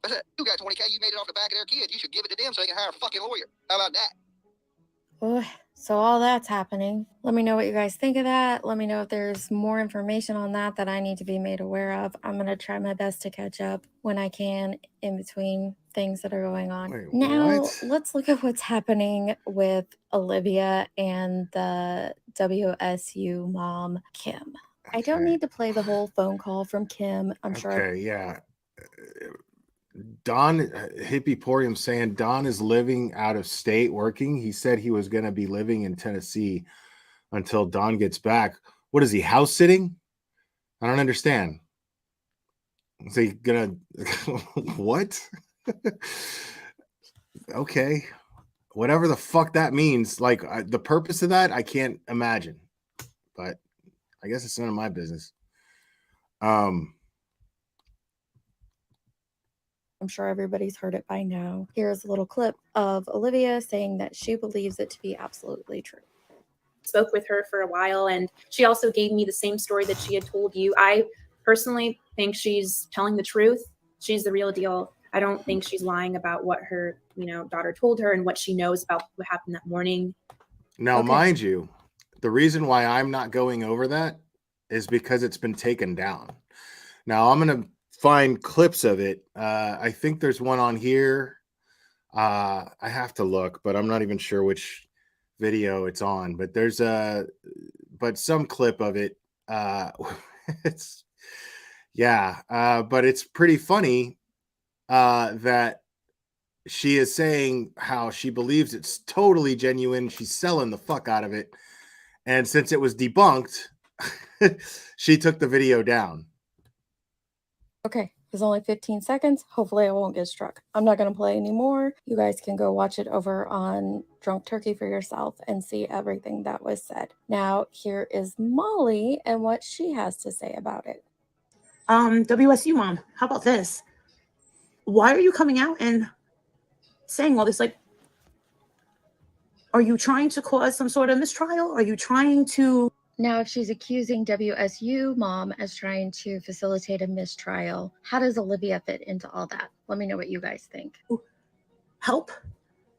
That's it. You got 20K, you made it off the back of their kid. You should give it to them so they can hire a fucking lawyer. How about that? Oh, so all that's happening. Let me know what you guys think of that. Let me know if there's more information on that I need to be made aware of. I'm going to try my best to catch up when I can in between things that are going on. Wait, now, what? let's look at what's happening with Olivia and the WSU mom, Kim. I don't need to play the whole phone call from Kim. I'm sure. Okay, yeah. Don Hippie saying Don is living out of state working. He said he was going to be living in Tennessee until Don gets back. What is he, house sitting? I don't understand. Is he gonna what? Okay, whatever the fuck that means. Like the purpose of that, I can't imagine. But I guess it's none of my business. I'm sure everybody's heard it by now. Here's a little clip of Olivia saying that she believes it to be absolutely true. Spoke with her for a while, and she also gave me the same story that she had told you. I personally think she's telling the truth. She's the real deal. I don't think she's lying about what her, daughter told her and what she knows about what happened that morning. Now, mind you, the reason why I'm not going over that is because it's been taken down. Now, I'm going to find clips of it. I think there's one on here. I have to look, but I'm not even sure which video it's on. But there's some clip of it. It's but it's pretty funny that she is saying how she believes it's totally genuine. She's selling the fuck out of it, and since it was debunked, she took the video down. Okay, there's only 15 seconds. Hopefully I won't get struck. I'm not going to play anymore. You guys can go watch it over on Drunk Turkey for yourself and see everything that was said. Now, here is Molly and what she has to say about it. WSU mom, how about this? Why are you coming out and saying all this? Like, are you trying to cause some sort of mistrial? Are you trying to Now, if she's accusing WSU mom as trying to facilitate a mistrial, how does Olivia fit into all that? Let me know what you guys think. Help?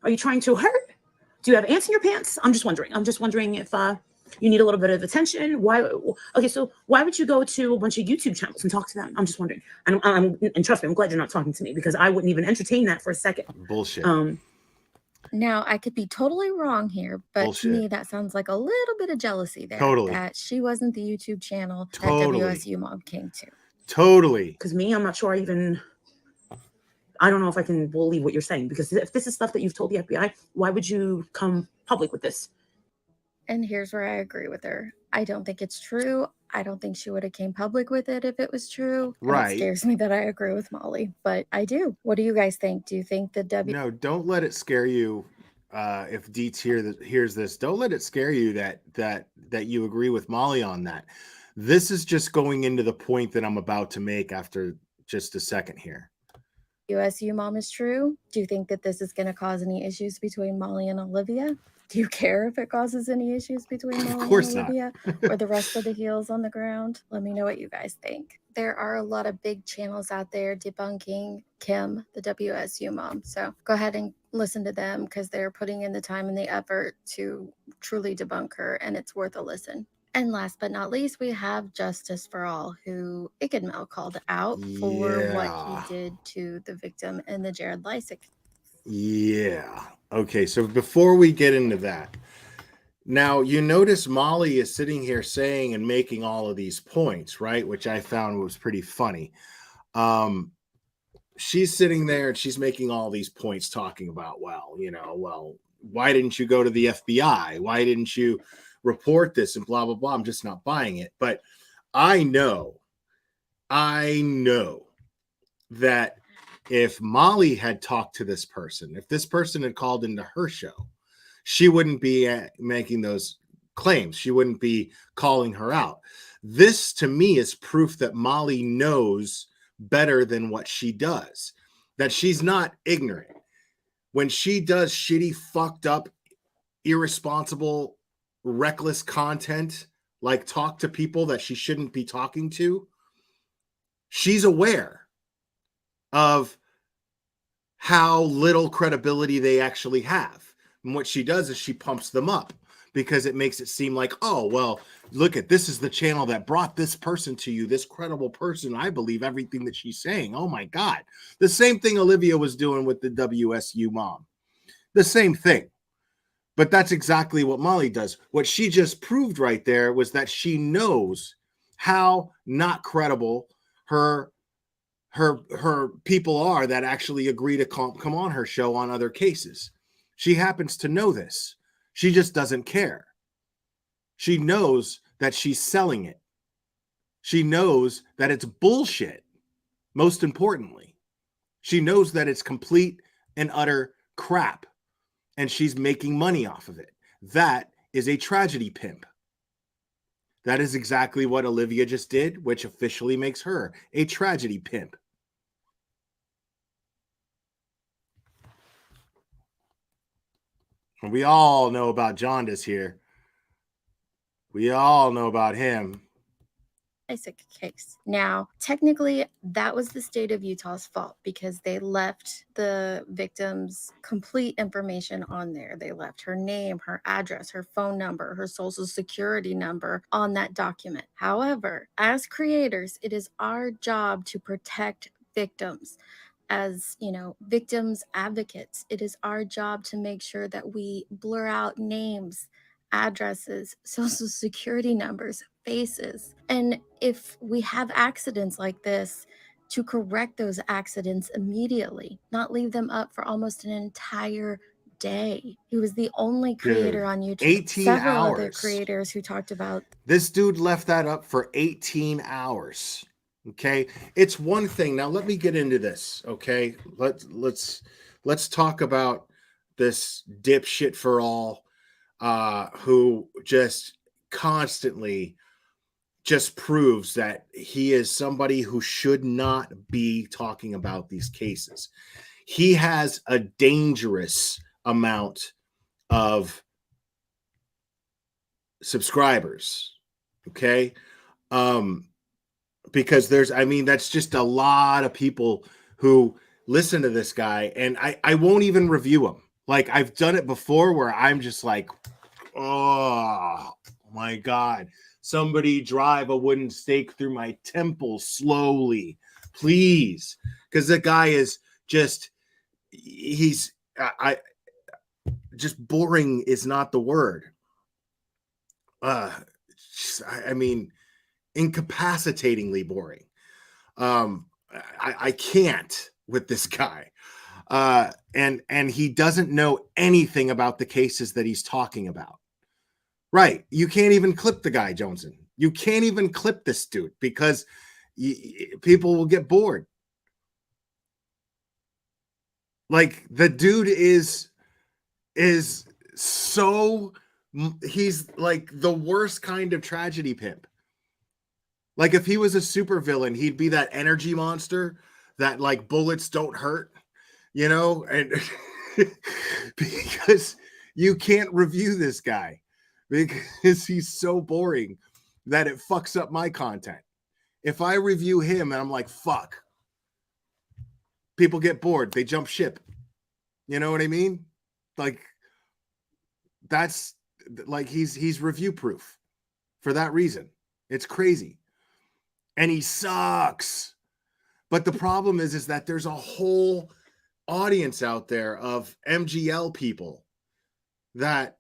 Are you trying to hurt? Do you have ants in your pants? I'm just wondering if you need a little bit of attention. Why? Okay, so why would you go to a bunch of YouTube channels and talk to them? I'm just wondering. And trust me, I'm glad you're not talking to me, because I wouldn't even entertain that for a second. Bullshit. Now, I could be totally wrong here, but Bullshit. to me, that sounds like a little bit of jealousy there. Totally. That she wasn't the YouTube channel Totally. that WSU mom came to. Totally. Because me, I'm not sure I don't know if I can believe what you're saying, because if this is stuff that you've told the FBI, why would you come public with this? And here's where I agree with her. I don't think it's true. I don't think she would have came public with it if it was true. And Right. it scares me that I agree with Molly, but I do. What do you guys think? Do you think the No, don't let it scare you. If Deets hears this, don't let it scare you that you agree with Molly on that. This is just going into the point that I'm about to make after just a second here. WSU mom is true? Do you think that this is going to cause any issues between Molly and Olivia? Do you care if it causes any issues between Molly and Olivia or the rest of the heels on the ground? Let me know what you guys think. There are a lot of big channels out there debunking Kim, the WSU mom. So go ahead and listen to them, because they're putting in the time and the effort to truly debunk her, and it's worth a listen. And last but not least, we have Justice for All, who Ickadmel called out for what he did to the victim in the Jared Lysick. Yeah. Okay, so before we get into that, now you notice Molly is sitting here saying and making all of these points, right? Which I found was pretty funny. She's sitting there and she's making all these points talking about, well, why didn't you go to the FBI? Why didn't you report this and blah, blah, blah. I'm just not buying it. But I know that if Molly had talked to this person, if this person had called into her show, she wouldn't be making those claims. She wouldn't be calling her out. This, to me, is proof that Molly knows better than what she does, that she's not ignorant. When she does shitty, fucked up, irresponsible, reckless content, like talk to people that she shouldn't be talking to, she's aware of how little credibility they actually have. And what she does is she pumps them up, because it makes it seem like, oh, well, look at this is the channel that brought this person to you, this credible person. I believe everything that she's saying. Oh my God. The same thing Olivia was doing with the WSU mom. The same thing. But that's exactly what Molly does. What she just proved right there was that she knows how not credible her people are that actually agree to come on her show on other cases. She happens to know this. She just doesn't care. She knows that she's selling it. She knows that it's bullshit. Most importantly, she knows that it's complete and utter crap, and she's making money off of it. That is a tragedy pimp. That is exactly what Olivia just did, which officially makes her a tragedy pimp. And we all know about Jaundice here. We all know about him. Lysick case. Now, technically, that was the state of Utah's fault, because they left the victim's complete information on there. They left her name, her address, her phone number, her social security number on that document. However, as creators, it is our job to protect victims. As victims advocates, it is our job to make sure that we blur out names, addresses, social security numbers, faces. And if we have accidents like this, to correct those accidents immediately, not leave them up for almost an entire day. He was the only creator on YouTube. 18 Several hours. other creators who talked about this dude left that up for 18 hours. Okay, it's one thing. Now let me get into this. Okay, let's talk about this dipshit for all, who just constantly just proves that he is somebody who should not be talking about these cases. He has a dangerous amount of subscribers. Okay. Because that's just a lot of people who listen to this guy, and I won't even review him. Like, I've done it before where I'm just like, oh my God, somebody drive a wooden stake through my temple slowly, please. Because the guy is just, just boring is not the word. Incapacitatingly boring. I can't with this guy. And he doesn't know anything about the cases that he's talking about. Right. You can't even clip the guy, Joneson. You can't even clip this dude because people will get bored. Like, the dude is so, he's like the worst kind of tragedy pimp. Like, if he was a supervillain, he'd be that energy monster that, like, bullets don't hurt, and because you can't review this guy because he's so boring that it fucks up my content. If I review him and I'm like, fuck, people get bored, they jump ship. You know what I mean? Like, that's like, he's review proof for that reason. It's crazy. And he sucks. But the problem is that there's a whole audience out there of MGL people that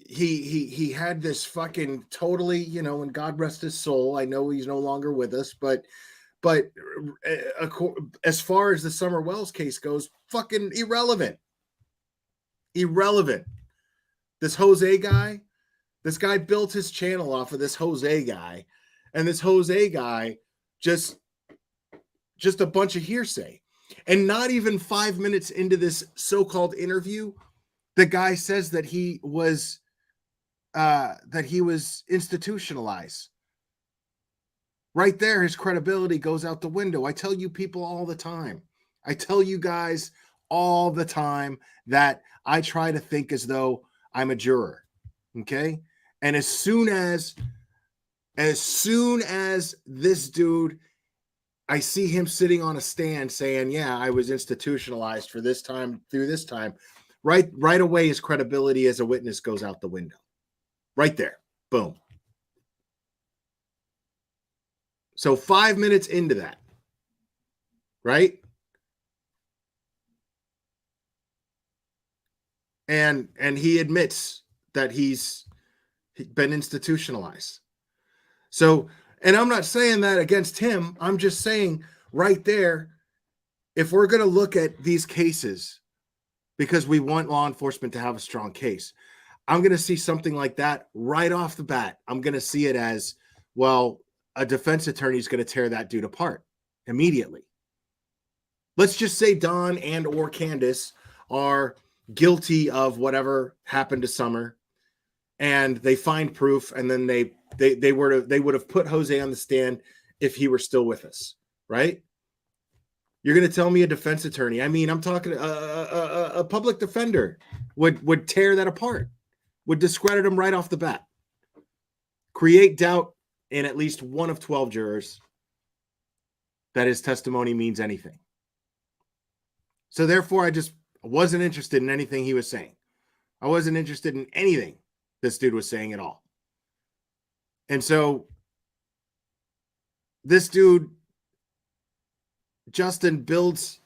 he had this fucking totally, and God rest his soul. I know he's no longer with us, but as far as the Summer Wells case goes, fucking irrelevant. This Jose guy, this guy built his channel off of this Jose guy, and this Jose guy just a bunch of hearsay. And not even 5 minutes into this so-called interview, the guy says that he was institutionalized. Right there, his credibility goes out the window. I tell you people all the time. I tell you guys all the time that I try to think as though I'm a juror. Okay? And as soon as this dude, I see him sitting on a stand saying, yeah, I was institutionalized for this time, through this time, right away, his credibility as a witness goes out the window. Right there. Boom. So 5 minutes into that, right? And he admits that he's been institutionalized. So, and I'm not saying that against him. I'm just saying right there, if we're going to look at these cases because we want law enforcement to have a strong case, I'm going to see something like that right off the bat. I'm going to see it as, well, a defense attorney is going to tear that dude apart immediately. Let's just say Don and or Candace are guilty of whatever happened to Summer, and they find proof, and then they would have put Jose on the stand if he were still with us, right? You're going to tell me a defense attorney? I mean, I'm talking a public defender would tear that apart, would discredit him right off the bat, create doubt in at least one of 12 jurors that his testimony means anything. So therefore, I wasn't interested in anything he was saying. I wasn't interested in anything this dude was saying at all. And so this dude, Justin, builds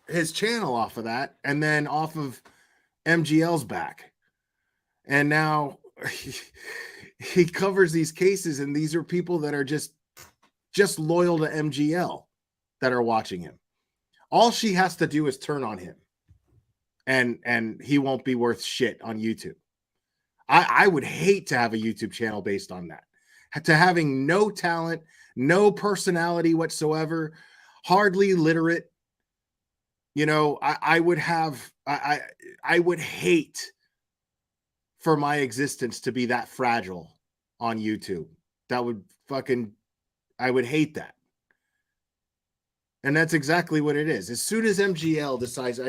his channel off of that, and then off of MGL's back. And now he covers these cases, and these are people that are just loyal to MGL that are watching him. All she has to do is turn on him, and he won't be worth shit on YouTube. I would hate to have a YouTube channel based on that. To having no talent, no personality whatsoever, hardly literate. I would hate for my existence to be that fragile on YouTube. That would I would hate that. And that's exactly what it is. As soon as MGL decides,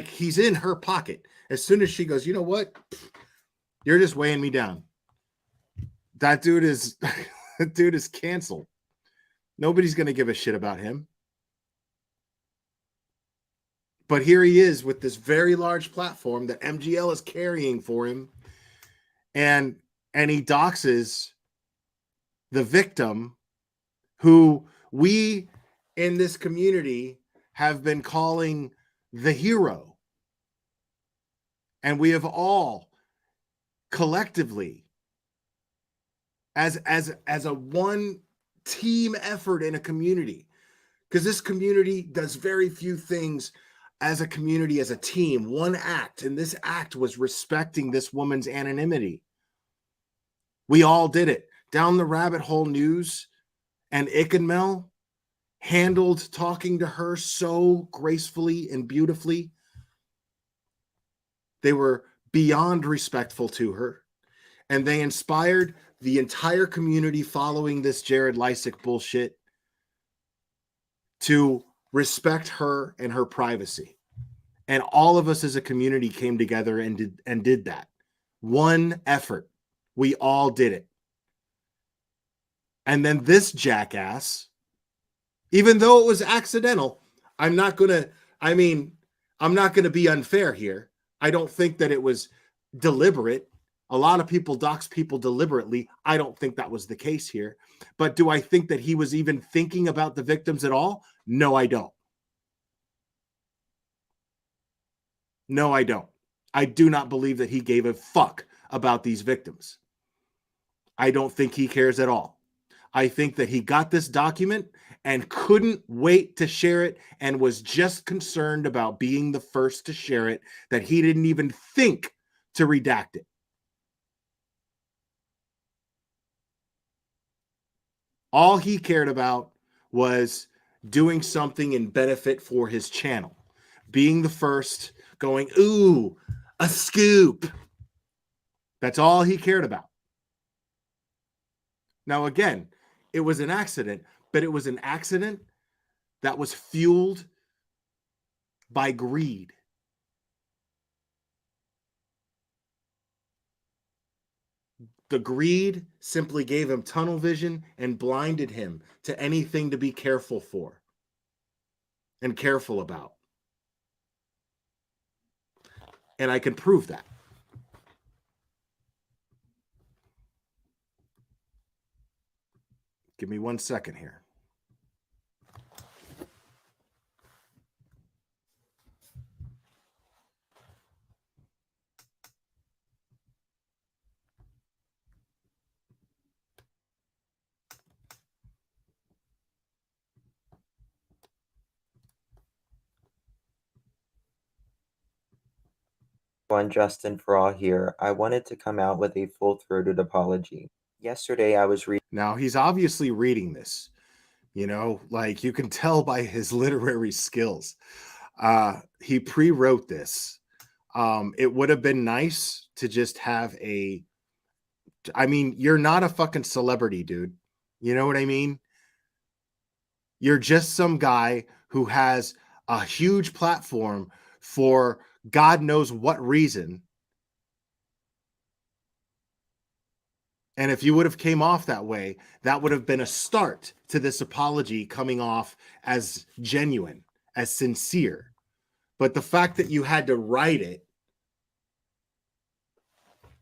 he's in her pocket. As soon as she goes, you know what? You're just weighing me down. That dude is that dude is canceled. Nobody's going to give a shit about him. But here he is with this very large platform that MGL is carrying for him. And he doxes the victim who we in this community have been calling the hero. And we have all collectively as a one team effort in a community, because this community does very few things as a community, as a team, one act. And this act was respecting this woman's anonymity. We all did it. Down the Rabbit Hole News and Ick and Mel handled talking to her so gracefully and beautifully. They were beyond respectful to her, and they inspired the entire community following this Jared Lysick bullshit to respect her and her privacy. And all of us as a community came together and did that. One effort. We all did it. And then this jackass, even though it was accidental, I'm not going to be unfair here. I don't think that it was deliberate. A lot of people dox people deliberately. I don't think that was the case here. But do I think that he was even thinking about the victims at all? No, I don't. No, I don't. I do not believe that he gave a fuck about these victims. I don't think he cares at all. I think that he got this document and couldn't wait to share it and was just concerned about being the first to share it, that he didn't even think to redact it. All he cared about was doing something in benefit for his channel, being the first, going, ooh, a scoop. That's all he cared about. Now, again, it was an accident, but it was an accident that was fueled by greed. The greed simply gave him tunnel vision and blinded him to anything to be careful for and careful about. And I can prove that. Give me 1 second here. Justin for all here. I wanted to come out with a full-throated apology. Yesterday I was reading. Now he's obviously reading this, like you can tell by his literary skills. He pre-wrote this. It would have been nice to just have you're not a fucking celebrity, dude. You know what I mean? You're just some guy who has a huge platform for God knows what reason. And if you would have came off that way, that would have been a start to this apology coming off as genuine, as sincere. But the fact that you had to write it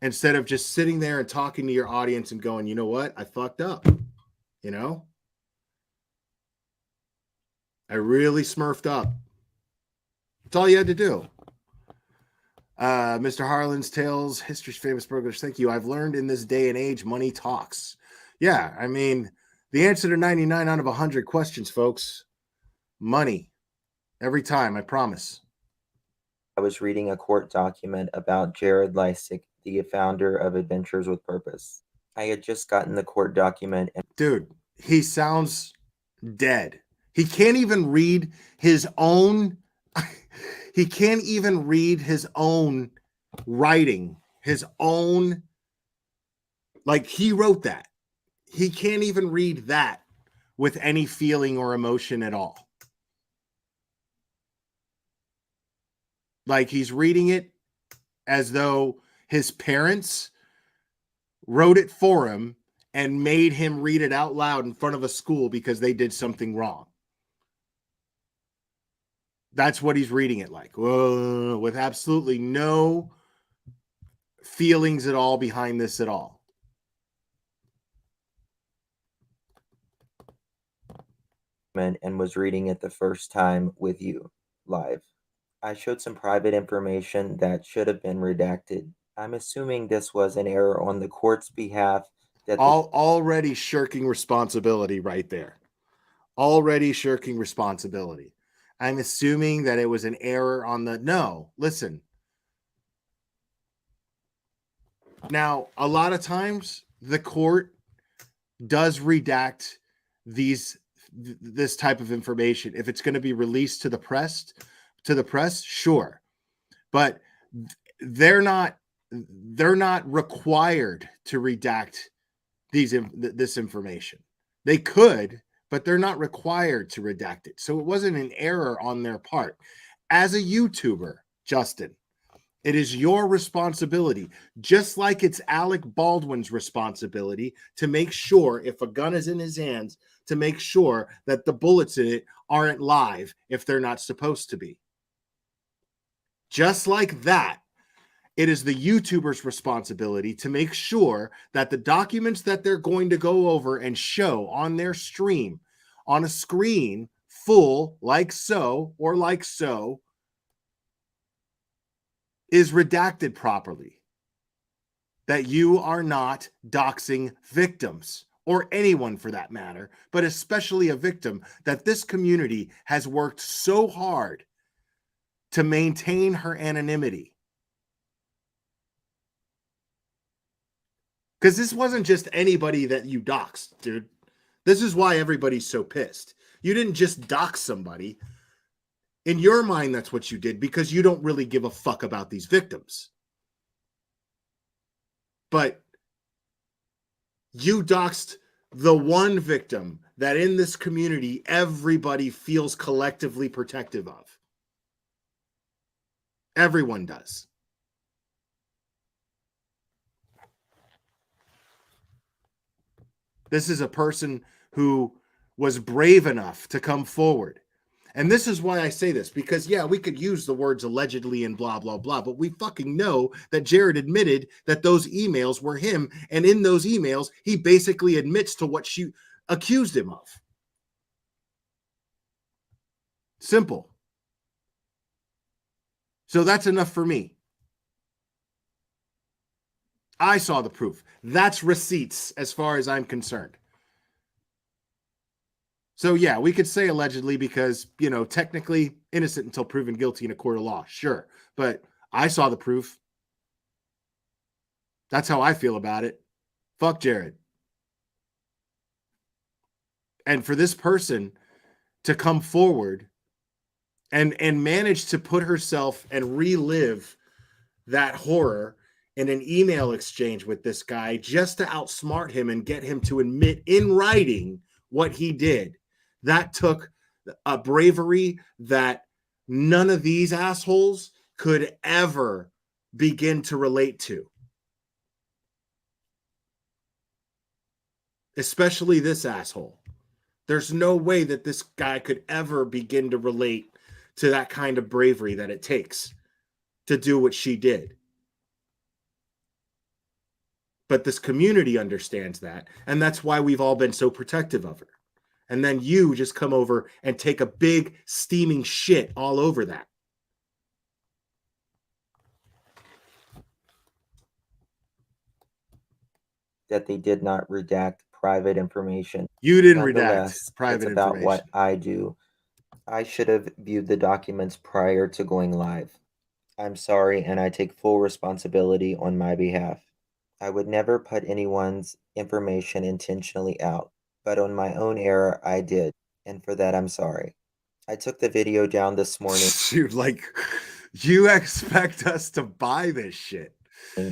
instead of just sitting there and talking to your audience and going, you know what? I fucked up. I really smurfed up. That's all you had to do. Mr. Harlan's Tales, History's Famous Burglars. Thank you. I've learned in this day and age, money talks. Yeah, the answer to 99 out of 100 questions, folks. Money. Every time, I promise. I was reading a court document about Jared Lysick, the founder of Adventures with Purpose. I had just gotten the court document. Dude, he sounds dead. He can't even read his own... He can't even read his own writing, his own, like he wrote that. He can't even read that with any feeling or emotion at all. Like he's reading it as though his parents wrote it for him and made him read it out loud in front of a school because they did something wrong. That's what he's reading it like, with absolutely no feelings at all behind this at all. And was reading it the first time with you live. I showed some private information that should have been redacted. I'm assuming this was an error on the court's behalf. That already shirking responsibility right there. Already shirking responsibility. I'm assuming that it was an error on the... No, listen. Now, a lot of times the court does redact this type of information. If it's going to be released to the press, sure. But they're not required to redact this information. They could, but they're not required to redact it. So it wasn't an error on their part. As a YouTuber, Justin, it is your responsibility, just like it's Alec Baldwin's responsibility to make sure, if a gun is in his hands, to make sure that the bullets in it aren't live if they're not supposed to be. Just like that, it is the YouTuber's responsibility to make sure that the documents that they're going to go over and show on their stream, on a screen full, like so, or like so, is redacted properly. That you are not doxing victims, or anyone for that matter, but especially a victim that this community has worked so hard to maintain her anonymity. Because this wasn't just anybody that you doxed, dude. This is why everybody's so pissed. You didn't just dox somebody. In your mind, that's what you did because you don't really give a fuck about these victims. But you doxed the one victim that in this community, everybody feels collectively protective of. Everyone does. This is a person who was brave enough to come forward. And this is why I say this, because, yeah, we could use the words allegedly and blah, blah, blah, but we fucking know that Jared admitted that those emails were him. And in those emails, he basically admits to what she accused him of. Simple. So that's enough for me. I saw the proof. That's receipts as far as I'm concerned. So, yeah, we could say allegedly because, technically innocent until proven guilty in a court of law. Sure. But I saw the proof. That's how I feel about it. Fuck Jared. And for this person to come forward and manage to put herself and relive that horror in an email exchange with this guy just to outsmart him and get him to admit in writing what he did. That took a bravery that none of these assholes could ever begin to relate to. Especially this asshole. There's no way that this guy could ever begin to relate to that kind of bravery that it takes to do what she did. But this community understands that, and that's why we've all been so protective of her. And then you just come over and take a big steaming shit all over that. That they did not redact private information. You didn't redact private it's about information. what I do. I should have viewed the documents prior to going live. I'm sorry, and I take full responsibility on my behalf. I would never put anyone's information intentionally out, but on my own error, I did, and for that, I'm sorry. I took the video down this morning. Dude, you expect us to buy this shit?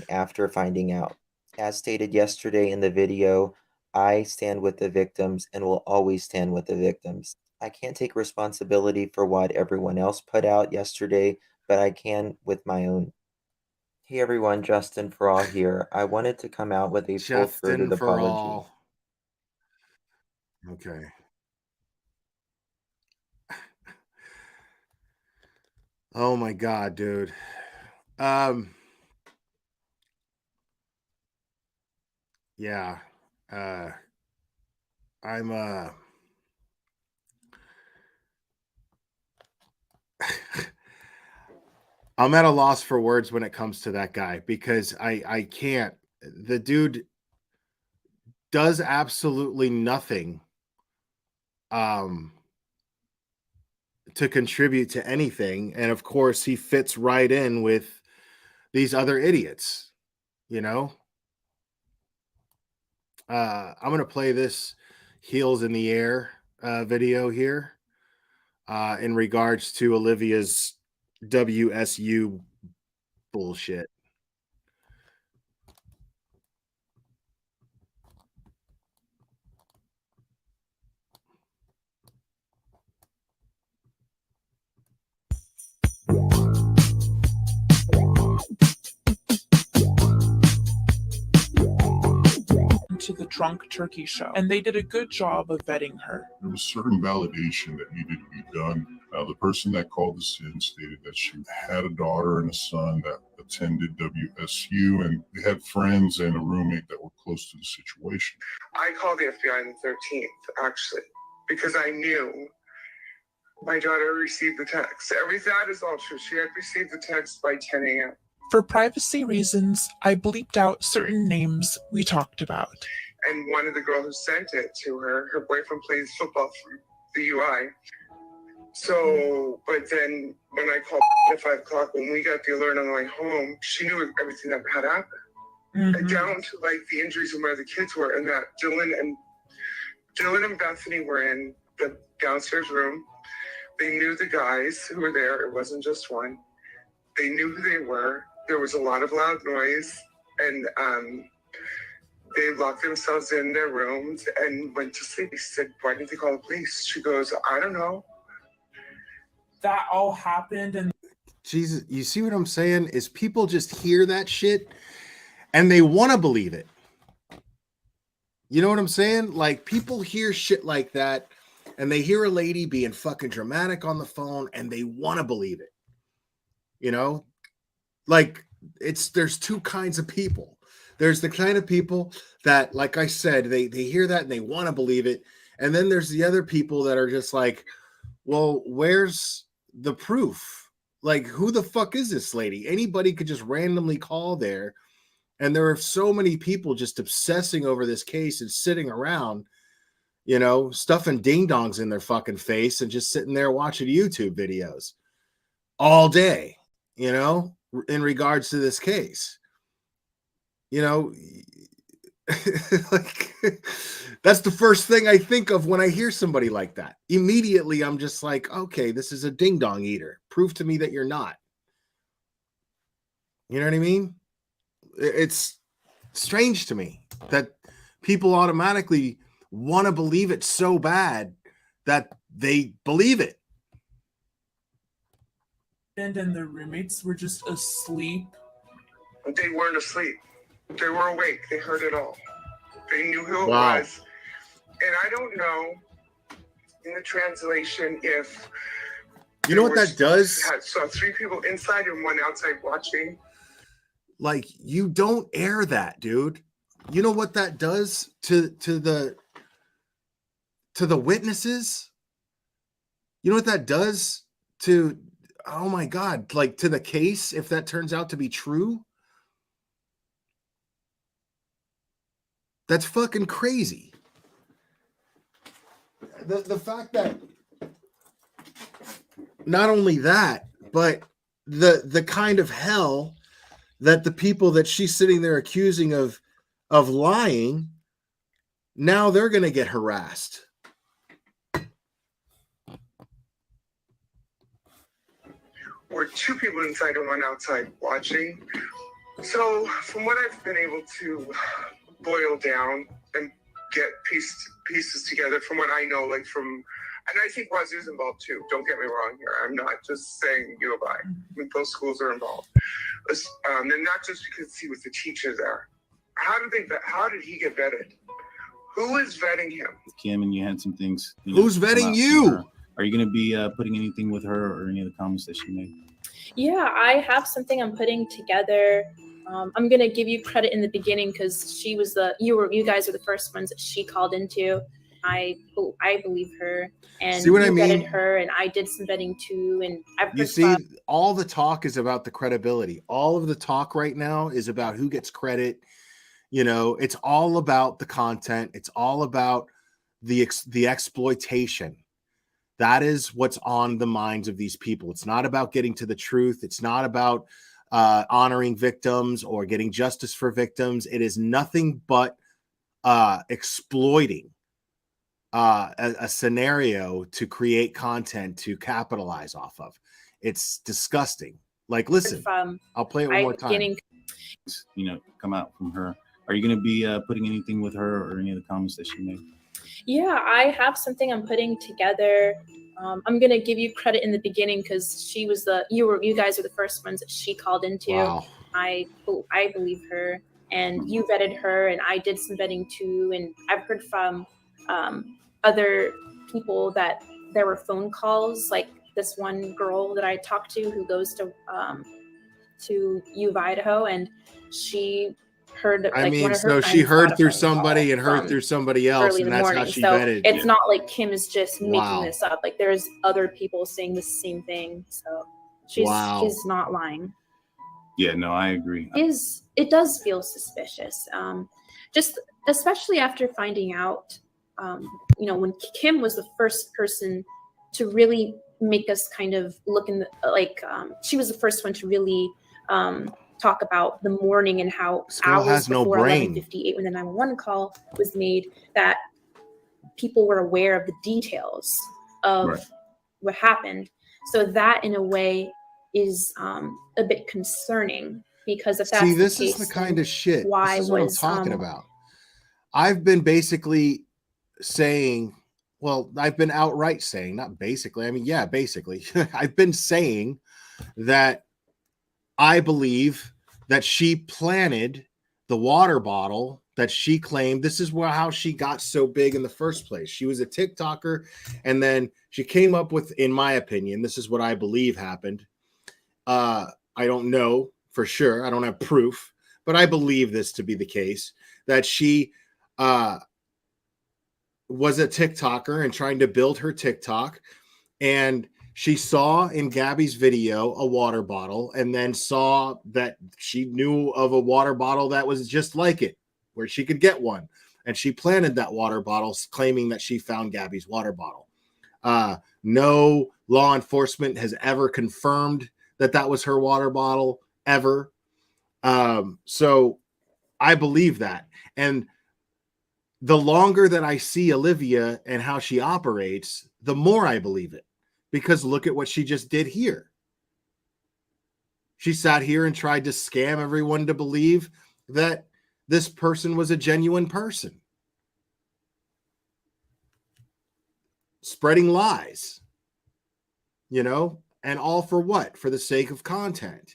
After finding out. As stated yesterday in the video, I stand with the victims and will always stand with the victims. I can't take responsibility for what everyone else put out yesterday, but I can with my own Hey everyone, Justin for all here. I wanted to come out with a full-throated Justin for apology. all. Okay. Oh my God, dude. Yeah. I'm I'm at a loss for words when it comes to that guy because I can't. The dude does absolutely nothing to contribute to anything, and of course he fits right in with these other idiots, you know. I'm gonna play this heels in the air video here in regards to Olivia's WSU bullshit. To the Drunk Turkey Show, and they did a good job of vetting her. There was certain validation that needed to be done. The person that called us in stated that she had a daughter and a son that attended WSU, and they had friends and a roommate that were close to the situation. I called the FBI on the 13th, actually, because I knew my daughter received the text. That is all true. She had received the text by 10 a.m. For privacy reasons, I bleeped out certain names we talked about. And one of the girls who sent it to her boyfriend plays football for the UI. So, but then when I called at 5 o'clock, when we got the alert on the way home, she knew everything that had happened. And down to like the injuries and where the kids were, and that Dylan and Bethany were in the downstairs room. They knew the guys who were there. It wasn't just one. They knew who they were. There was a lot of loud noise, and they locked themselves in their rooms and went to sleep. He said, "Why didn't they call the police?" She goes, "I don't know." That all happened, and Jesus, you see what I'm saying? Is people just hear that shit and they want to believe it. You know what I'm saying? Like, people hear shit like that and they hear a lady being fucking dramatic on the phone and they want to believe it. You know? Like, there's two kinds of people. There's the kind of people that, like I said, they hear that and they want to believe it. And then there's the other people that are just like, well, where's the proof? Like, who the fuck is this lady? Anybody could just randomly call there. And there are so many people just obsessing over this case and sitting around, you know, stuffing ding dongs in their fucking face and just sitting there watching YouTube videos all day, you know, in regards to this case. You know, like, that's the first thing I think of when I hear somebody like that. Immediately, I'm just like, okay, this is a ding dong eater. Prove to me that you're not. You know what I mean? It's strange to me that people automatically want to believe it so bad that they believe it. and their roommates were just asleep. They weren't asleep. They were awake. They heard it all. They knew who it Wow. was. And I don't know in the translation if you know what that does? So 3 people inside and 1 outside watching. Like, you don't air that, dude. You know what that does to the witnesses? You know what that does to, oh my God, like, to the case, if that turns out to be true? That's fucking crazy. The fact that not only that, but the kind of hell that the people that she's sitting there accusing of lying, now they're going to get harassed. Or 2 people inside and 1 outside watching. So from what I've been able to boil down and get pieces together from what I know, like from, and I think Wazoo's involved too. Don't get me wrong here. I'm not just saying U of I. I mean, both schools are involved. and not just because he was the teacher there. How did he get vetted? Who is vetting him? Kim, and you had some things. Who's vetting you? Are you going to be putting anything with her or any of the comments that she made? Yeah, I have something I'm putting together. I'm gonna give you credit in the beginning because she was you guys were the first ones that she called into. I believe her, and See what you I mean? vetted her, and I did some vetting too. And I've You see, all the talk is about the credibility. All of the talk right now is about who gets credit. You know, it's all about the content. It's all about the exploitation. That is what's on the minds of these people. It's not about getting to the truth. It's not about honoring victims or getting justice for victims. It is nothing but exploiting a scenario to create content to capitalize off of. It's disgusting. Like, listen, I'll play it one more time. Come out from her. Are you going to be putting anything with her or any of the comments that she made? Yeah, I have something I'm putting together. I'm gonna give you credit in the beginning because she was you guys are the first ones that she called into. Wow. I believe her, and you vetted her, and I did some vetting too. And I've heard from other people that there were phone calls, like this one girl that I talked to who goes to U of Idaho, and she heard like I mean, one of her so she friends heard got a through phone somebody call and heard from through somebody else, early in and the that's morning. how she So vetted. it's not like Kim is just making Wow. this up. Like there's other people saying the same thing. So she's not lying. Yeah, no, I agree. It does feel suspicious. Just especially after finding out, when Kim was the first person to really make us kind of look in she was the first one to really talk about the morning and how hours has no before brain. 11:58 when the 911 call was made that people were aware of the details of what happened. So that in a way is a bit concerning because if that's this the case, is the kind of shit. Why this is what I'm talking about. I've been basically saying, well, I've been outright saying, not basically, I mean, yeah, basically, I've been saying that I believe that she planted the water bottle that she claimed. This is how she got so big in the first place. She was a TikToker, and then she came up with, in my opinion, this is what I believe happened. I don't know for sure. I don't have proof, but I believe this to be the case, that she was a TikToker and trying to build her TikTok, and she saw in Gabby's video a water bottle and then saw that she knew of a water bottle that was just like it, where she could get one. And she planted that water bottle, claiming that she found Gabby's water bottle. No law enforcement has ever confirmed that that was her water bottle, ever. So I believe that. And the longer that I see Olivia and how she operates, the more I believe it. Because look at what she just did here. She sat here and tried to scam everyone to believe that this person was a genuine person. Spreading lies, and all for what? For the sake of content.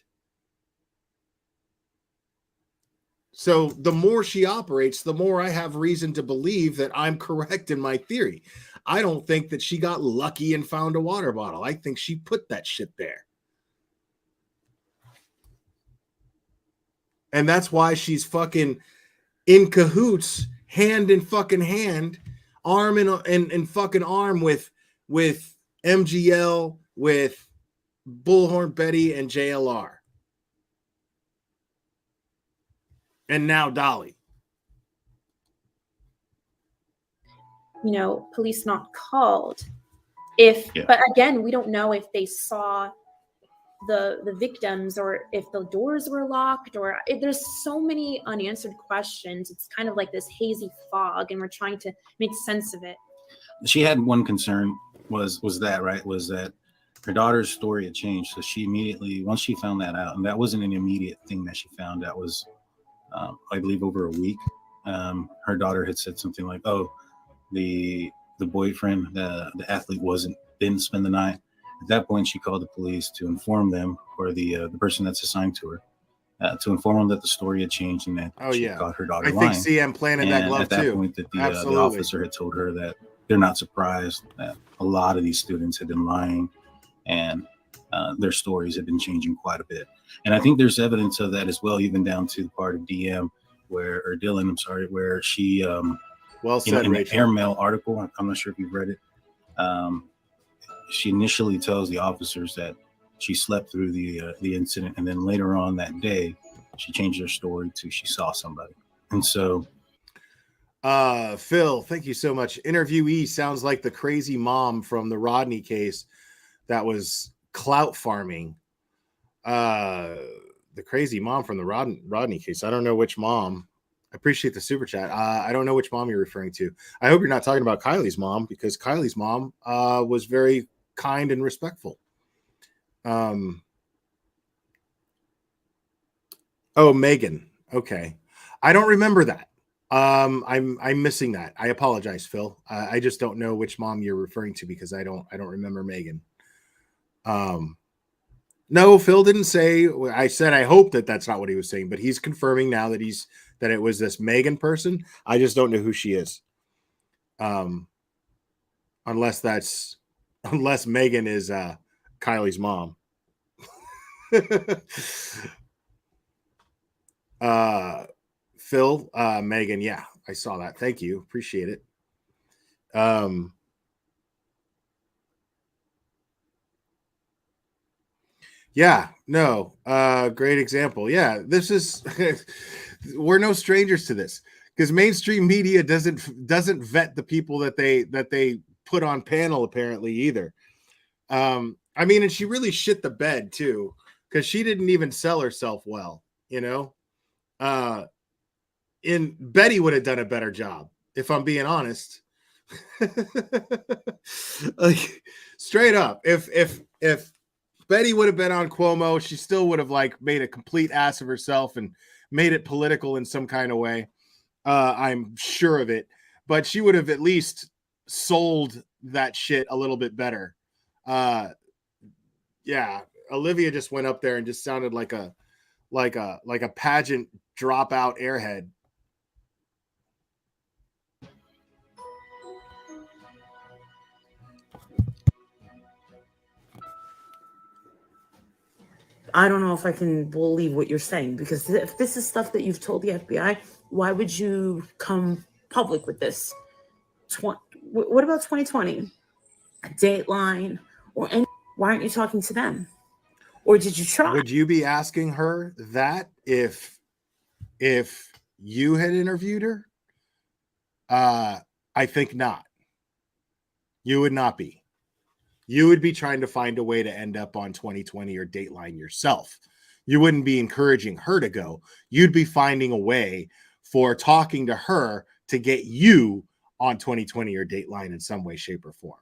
So the more she operates, the more I have reason to believe that I'm correct in my theory. I don't think that she got lucky and found a water bottle. I think she put that shit there. And that's why she's fucking in cahoots, hand in fucking hand, arm in fucking arm with MGL, with Bullhorn Betty and JLR. And now Dolly. Police not called. But again, we don't know if they saw the victims or if the doors were locked or there's so many unanswered questions. It's kind of like this hazy fog, and we're trying to make sense of it. She had one concern was that her daughter's story had changed. So she immediately, once she found that out, and that wasn't an immediate thing that she found, that was I believe over a week. Her daughter had said something like, "Oh, the boyfriend, the athlete didn't spend the night." At that point, she called the police to inform them, or the person that's assigned to her, to inform them that the story had changed and that she caught her daughter lying. I think CM planted that glove at that too. point, that the Absolutely. officer had told her that they're not surprised that a lot of these students had been lying, and their stories have been changing quite a bit. And I think there's evidence of that as well, even down to the part of Dylan, where she, well said, in the Rachel. Airmail article, I'm not sure if you've read it. She initially tells the officers that she slept through the incident, and then later on that day, she changed her story to she saw somebody. And so, Phil, thank you so much. Interviewee sounds like the crazy mom from the Rodney case that was clout farming. The crazy mom from the Rodney case. I don't know which mom. I appreciate the super chat. I don't know which mom you're referring to. I hope you're not talking about Kylie's mom, because Kylie's mom was very kind and respectful. Oh, Megan. Okay. I don't remember that. I'm missing that. I apologize, Phil. I just don't know which mom you're referring to, because I don't remember Megan. No, Phil didn't say. I said I hope that that's not what he was saying, but he's confirming now that that it was this Megan person. I just don't know who she is. Unless Megan is Kylie's mom. Phil, Megan, yeah, I saw that. Thank you. Appreciate it. Yeah, no, great example. Yeah, this is we're no strangers to this, because mainstream media doesn't vet the people that they put on panel apparently either. I mean, and she really shit the bed too, because she didn't even sell herself well, you know. And Betty would have done a better job, if I'm being honest. Like, straight up, if Betty would have been on Cuomo, she still would have like made a complete ass of herself and made it political in some kind of way. I'm sure of it, but she would have at least sold that shit a little bit better. Yeah, Olivia just went up there and just sounded like a pageant dropout airhead. I don't know if I can believe what you're saying, because if this is stuff that you've told the FBI, why would you come public with this? What about 2020? Dateline or any? Why aren't you talking to them? Or did you try? Would you be asking her that if you had interviewed her? I think not. You would not be. You would be trying to find a way to end up on 2020 or Dateline yourself. You wouldn't be encouraging her to go. You'd be finding a way for talking to her to get you on 2020 or Dateline in some way, shape, or form.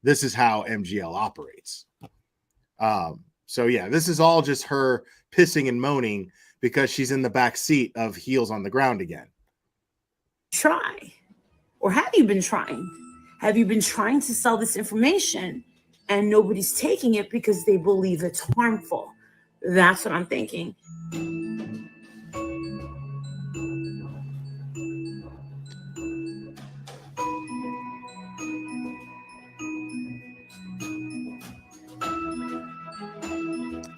This is how MGL operates. So yeah, this is all just her pissing and moaning because she's in the back seat of heels on the ground again. Try. Or have you been trying? Have you been trying to sell this information and nobody's taking it because they believe it's harmful? That's what I'm thinking.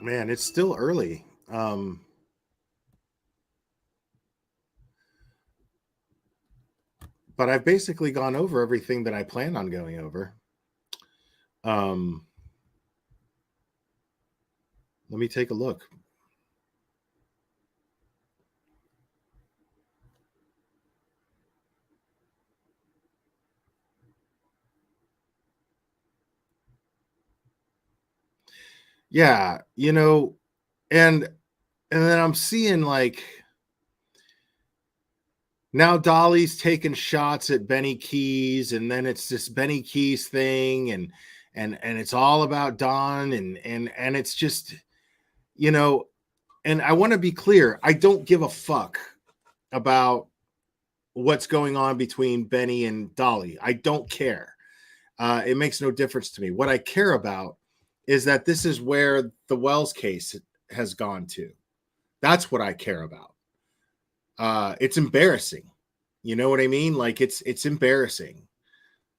Man, it's still early. But I've basically gone over everything that I plan on going over. Let me take a look. Yeah, you know, and then I'm seeing like now Dolly's taking shots at Benny Keys, and then it's this Benny Keys thing, and it's all about Don, and it's just, you know, and I want to be clear, I don't give a fuck about what's going on between Benny and Dolly. I don't care. It makes no difference to me. What I care about is that this is where the Wells case has gone to. That's what I care about. It's embarrassing. You know what I mean? Like it's embarrassing.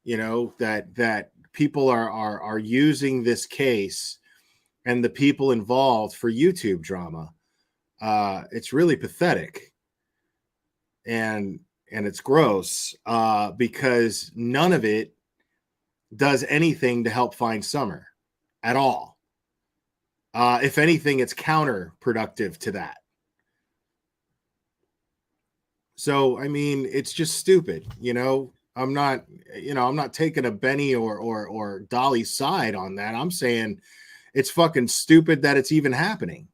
You know, that people are using this case and the people involved for YouTube drama. It's really pathetic. And it's gross because none of it does anything to help find Summer at all. If anything, it's counterproductive to that. So, I mean, it's just stupid, you know. I'm not taking a Benny or Dolly's side on that. I'm saying it's fucking stupid that it's even happening.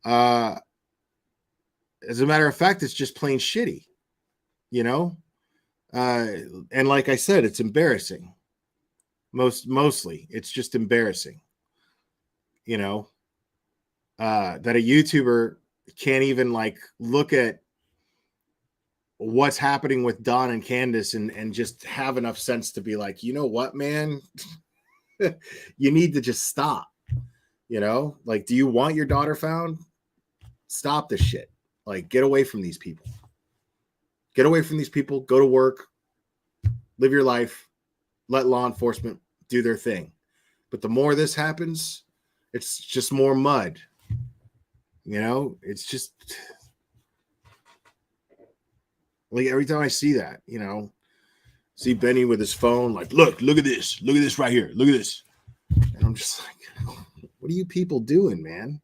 As a matter of fact, it's just plain shitty, you know. And like I said, it's embarrassing. Mostly, it's just embarrassing, you know. That a YouTuber can't even like look at what's happening with Don and Candace and just have enough sense to be like, you know what, man, you need to just stop. You know, like, do you want your daughter found? Stop this shit. Like, get away from these people. Get away from these people. Go to work. Live your life. Let law enforcement do their thing. But the more this happens, it's just more mud. You know, it's just like every time I see that, you know, see Benny with his phone, like, look at this right here. Look at this. And I'm just like, what are you people doing, man?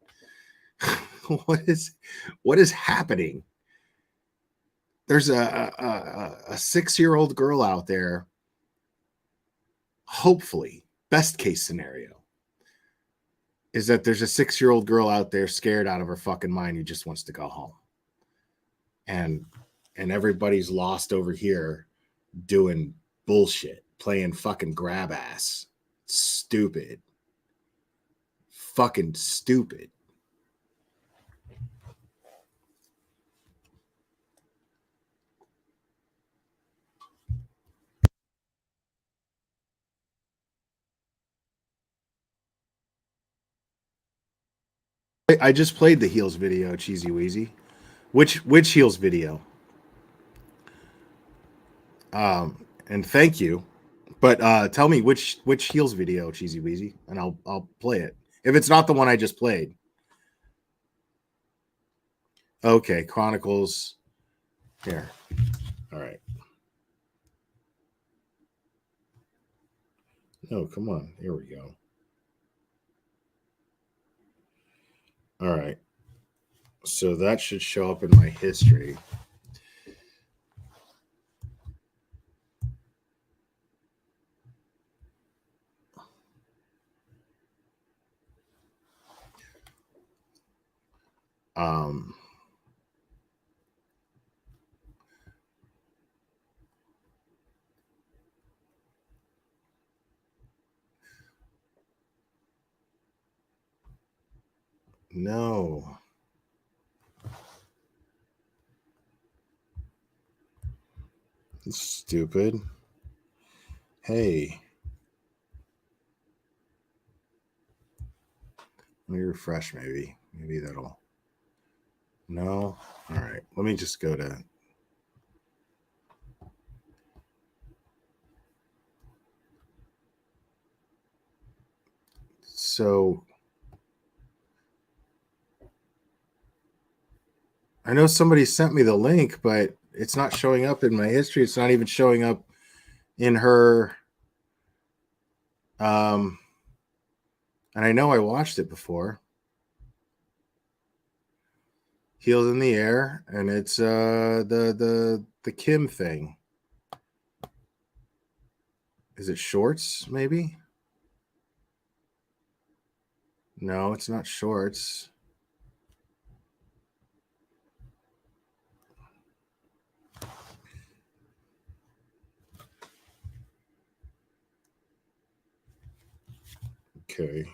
What is happening? There's a 6-year-old girl out there. Hopefully, best case scenario is that there's a 6-year-old girl out there scared out of her fucking mind who just wants to go home. And everybody's lost over here doing bullshit, playing fucking grab ass. Stupid. Fucking stupid. I just played the Heels video, Cheesy Wheezy. Which Heels video? And thank you. But tell me which Heels video, Cheesy Wheezy, and I'll play it. If it's not the one I just played. Okay, Chronicles. Here. All right. No, come on. Here we go. All right. So that should show up in my history. No. It's stupid. Hey. Let me refresh maybe. Maybe that'll. No. All right. Let me just go to. So I know somebody sent me the link, but it's not showing up in my history. It's not even showing up in her. And I know I watched it before. Heels in the Air, and it's the Kim thing. Is it Shorts, maybe? No, it's not Shorts. Okay.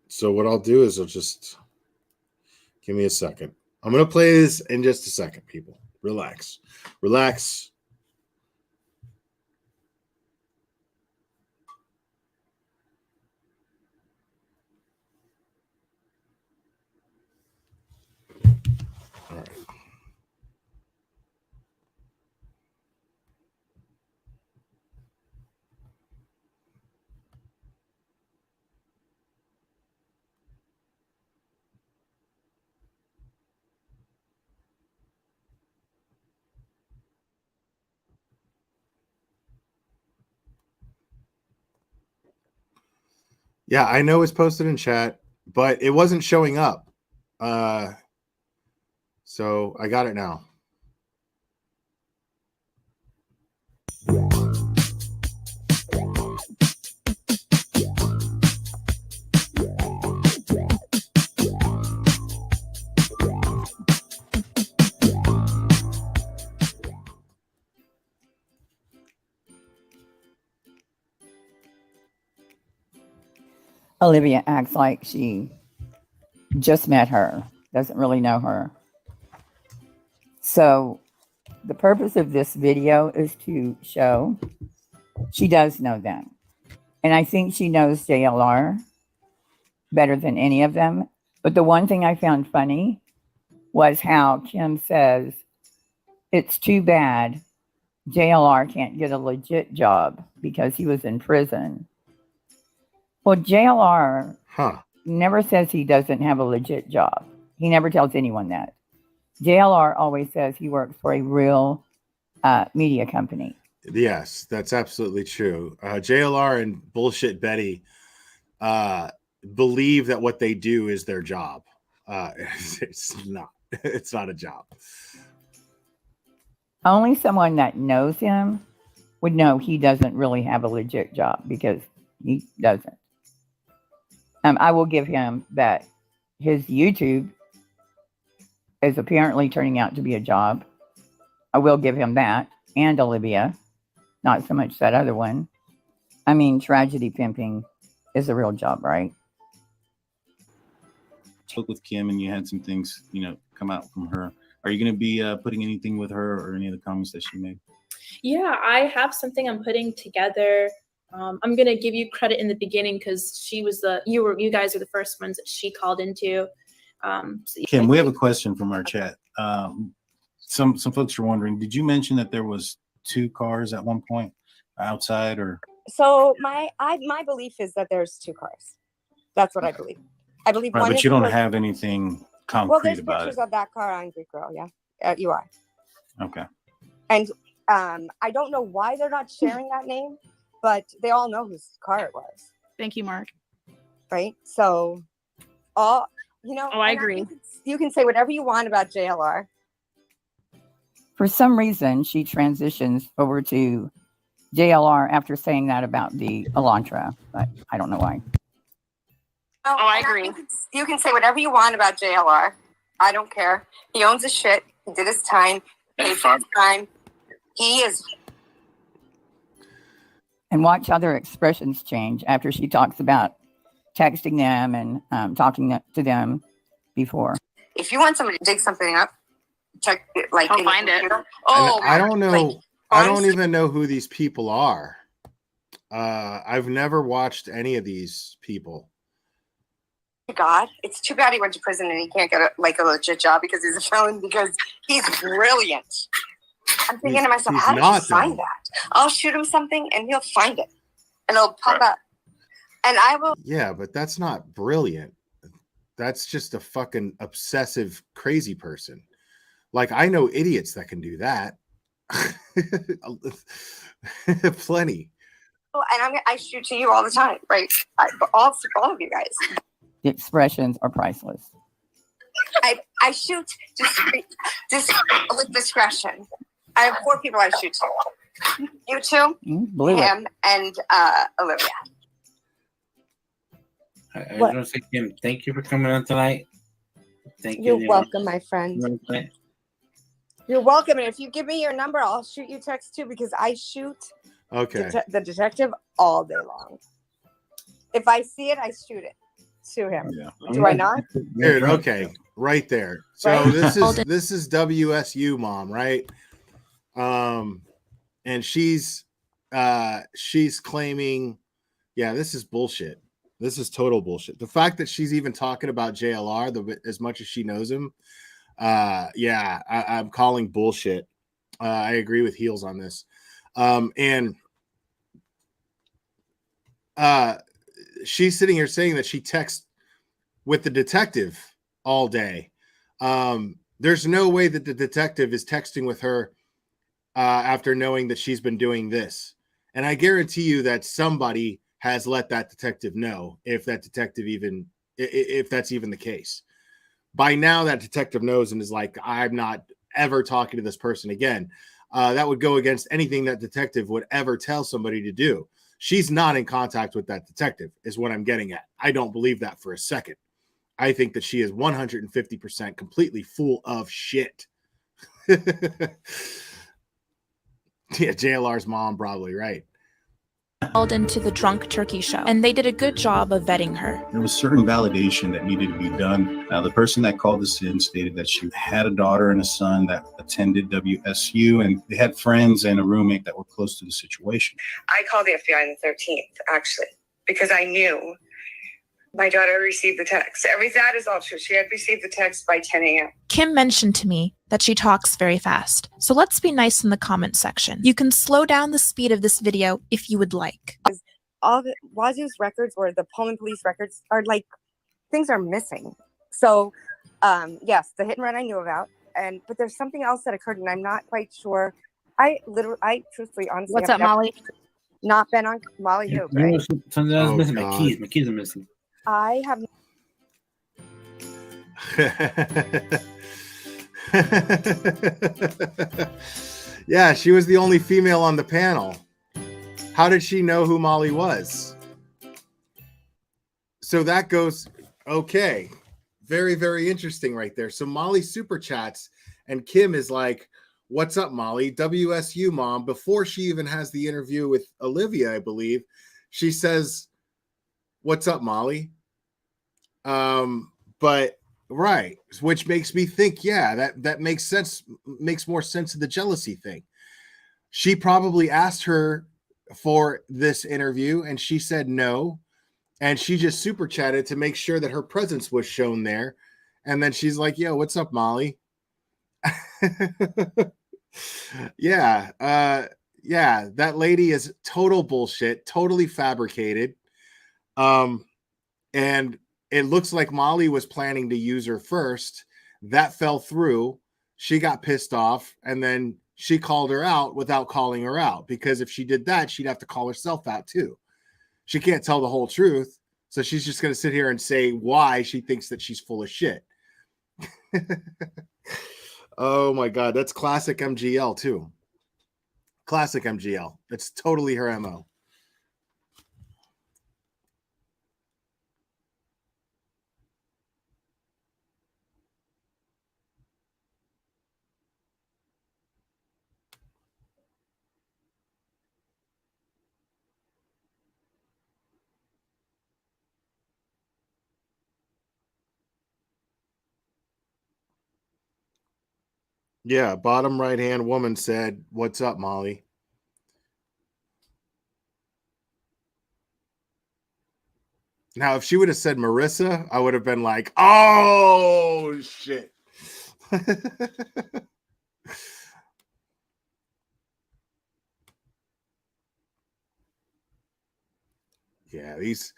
So what I'll do is I'll just give me a second. I'm going to play this in just a second, people. Relax. Relax. All right. Yeah, I know it's posted in chat, but it wasn't showing up. So I got it now. Olivia acts like she just met her, doesn't really know her. So the purpose of this video is to show she does know them. And I think she knows JLR better than any of them. But the one thing I found funny was how Kim says, it's too bad JLR can't get a legit job because he was in prison. Well, JLR never says he doesn't have a legit job. He never tells anyone that. JLR always says he works for a real media company. Yes, that's absolutely true. JLR and Bullshit Betty believe that what they do is their job. It's not. It's not a job. Only someone that knows him would know he doesn't really have a legit job because he doesn't. I will give him that his YouTube is apparently turning out to be a job. I will give him that. And Olivia, not so much that other one. I mean, tragedy pimping is a real job, right? Spoke with Kim and you had some things, come out from her. Are you going to be putting anything with her or any of the comments that she made? Yeah, I have something I'm putting together. I'm gonna give you credit in the beginning because she was you guys are the first ones that she called into. Kim, we have a question from our chat. Some folks are wondering, did you mention that there was 2 cars at one point outside, or? So my belief is that there's 2 cars. That's what I believe. I believe Right, one but is you don't for- have anything concrete Well, there's about pictures it. of that car on Greek Girl, yeah, at UI. Okay. And I don't know why they're not sharing that name, but they all know whose car it was. Thank you, Mark. Right? So, I agree. You can say whatever you want about JLR. For some reason, she transitions over to JLR after saying that about the Elantra, but I don't know why. I agree. You can say whatever you want about JLR. I don't care. He owns his shit. He did his time. Paid for his time. He is. And watch how their expressions change after she talks about texting them and talking to them before. If you want somebody to dig something up, check it, like I'll find it. Oh, And I don't know. like, I don't even know who these people are. I've never watched any of these people. God, it's too bad he went to prison and he can't get a legit job because he's a felon, because he's brilliant. I'm thinking to myself, how did you find that? I'll shoot him something and he'll find it and it'll pop up. And I will. Yeah, but that's not brilliant. That's just a fucking obsessive, crazy person. Like, I know idiots that can do that. Plenty. And I shoot to you all the time, right? All of you guys. The expressions are priceless. I shoot just with discretion. I have 4 people I shoot to. You 2, him, and Olivia. I was going to say, Kim, thank you for coming on tonight. Thank you. You're welcome, my friend. You're welcome. And if you give me your number, I'll shoot you text too, because I shoot the detective all day long. If I see it, I shoot it to him. Yeah. Do I not? Dude, okay. Right there. So right? this is WSU mom, right? And she's claiming, yeah, this is bullshit. This is total bullshit. The fact that she's even talking about JLR as much as she knows him, Yeah, I'm calling bullshit. I agree with Heels on this. And she's sitting here saying that she texts with the detective all day. There's no way that the detective is texting with her after knowing that she's been doing this. And I guarantee you that somebody has let that detective know, if that detective even, if that's even the case. By now, that detective knows and is like, I'm not ever talking to this person again. That would go against anything that detective would ever tell somebody to do. She's not in contact with that detective, is what I'm getting at. I don't believe that for a second. I think that she is 150% completely full of shit. Yeah, JLR's mom, probably right. Called into the Drunk Turkey Show, and they did a good job of vetting her. There was certain validation that needed to be done. The person that called us in stated that she had a daughter and a son that attended WSU, and they had friends and a roommate that were close to the situation. I called the FBI on the 13th, actually, because I knew my daughter received the text. That is all true. She had received the text by 10 a.m. Kim mentioned to me that she talks very fast, so let's be nice in the comment section. You can slow down the speed of this video if you would like. All the Wazoo's records or the Pullman police records are like, things are missing. So, yes, the hit and run I knew about, but there's something else that occurred, and I'm not quite sure. I truthfully, honestly, What's have up, Molly? Not been on Molly You Hoop, know right? something else Oh, missing? God. My keys are missing. I have. Yeah, she was the only female on the panel. How did she know who Molly was? So that goes, okay. Very, very interesting right there. So Molly super chats, and Kim is like, what's up, Molly? WSU mom. Before she even has the interview with Olivia, I believe, she says, what's up, Molly? But right, which makes me think, yeah, that makes sense, makes more sense of the jealousy thing. She probably asked her for this interview and she said no, and she just super chatted to make sure that her presence was shown there. And then she's like, yo, what's up, Molly? Yeah, yeah, that lady is total bullshit, totally fabricated. And it looks like Molly was planning to use her first. That fell through. She got pissed off, and then she called her out without calling her out, because if she did that, she'd have to call herself out too. She can't tell the whole truth, so she's just going to sit here and say why she thinks that she's full of shit. Oh my God, that's classic MGL too. Classic MGL. It's totally her MO. Yeah, bottom right hand woman said, what's up, Molly? Now, if she would have said Marissa, I would have been like, oh, shit. Yeah, these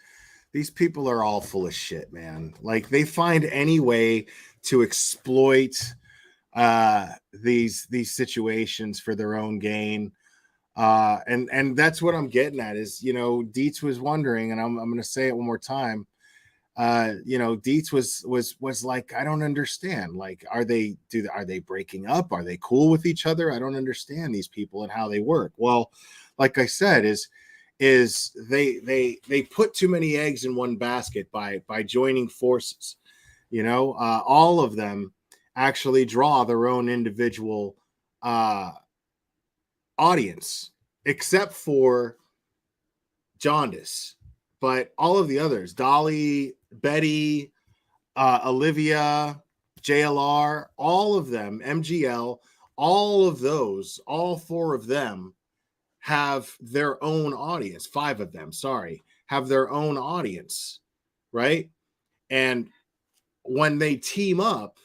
people are all full of shit, man. Like, they find any way to exploit these situations for their own gain. And that's what I'm getting at is, you know, Deets was wondering, and I'm going to say it one more time. You know, Deets was like, I don't understand. Like, are they breaking up? Are they cool with each other? I don't understand these people and how they work. Well, like I said, is they put too many eggs in one basket by joining forces. You know, all of them actually draw their own individual audience, except for Jaundice. But all of the others, Dolly, Betty, Olivia, JLR, all of them, MGL, all of those, all four of them have their own audience. Five of them, sorry, have their own audience, right? And when they team up,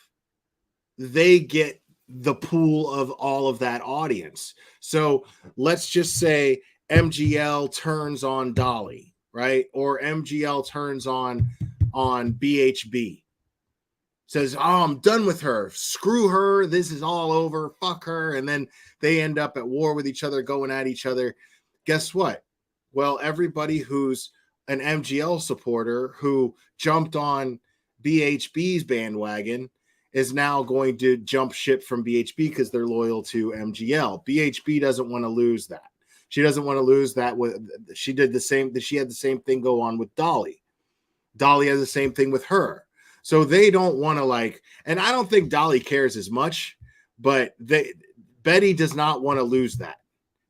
they get the pool of all of that audience. So let's just say MGL turns on Dolly, right? Or MGL turns on BHB. Says, "Oh, I'm done with her. Screw her. This is all over. Fuck her." And then they end up at war with each other, going at each other. Guess what? Well, everybody who's an MGL supporter who jumped on BHB's bandwagon is now going to jump ship from BHB because they're loyal to MGL. BHB doesn't want to lose that. She doesn't want to lose that. She had the same thing go on with Dolly. Dolly has the same thing with her. So they don't want to and I don't think Dolly cares as much, but Betty does not want to lose that.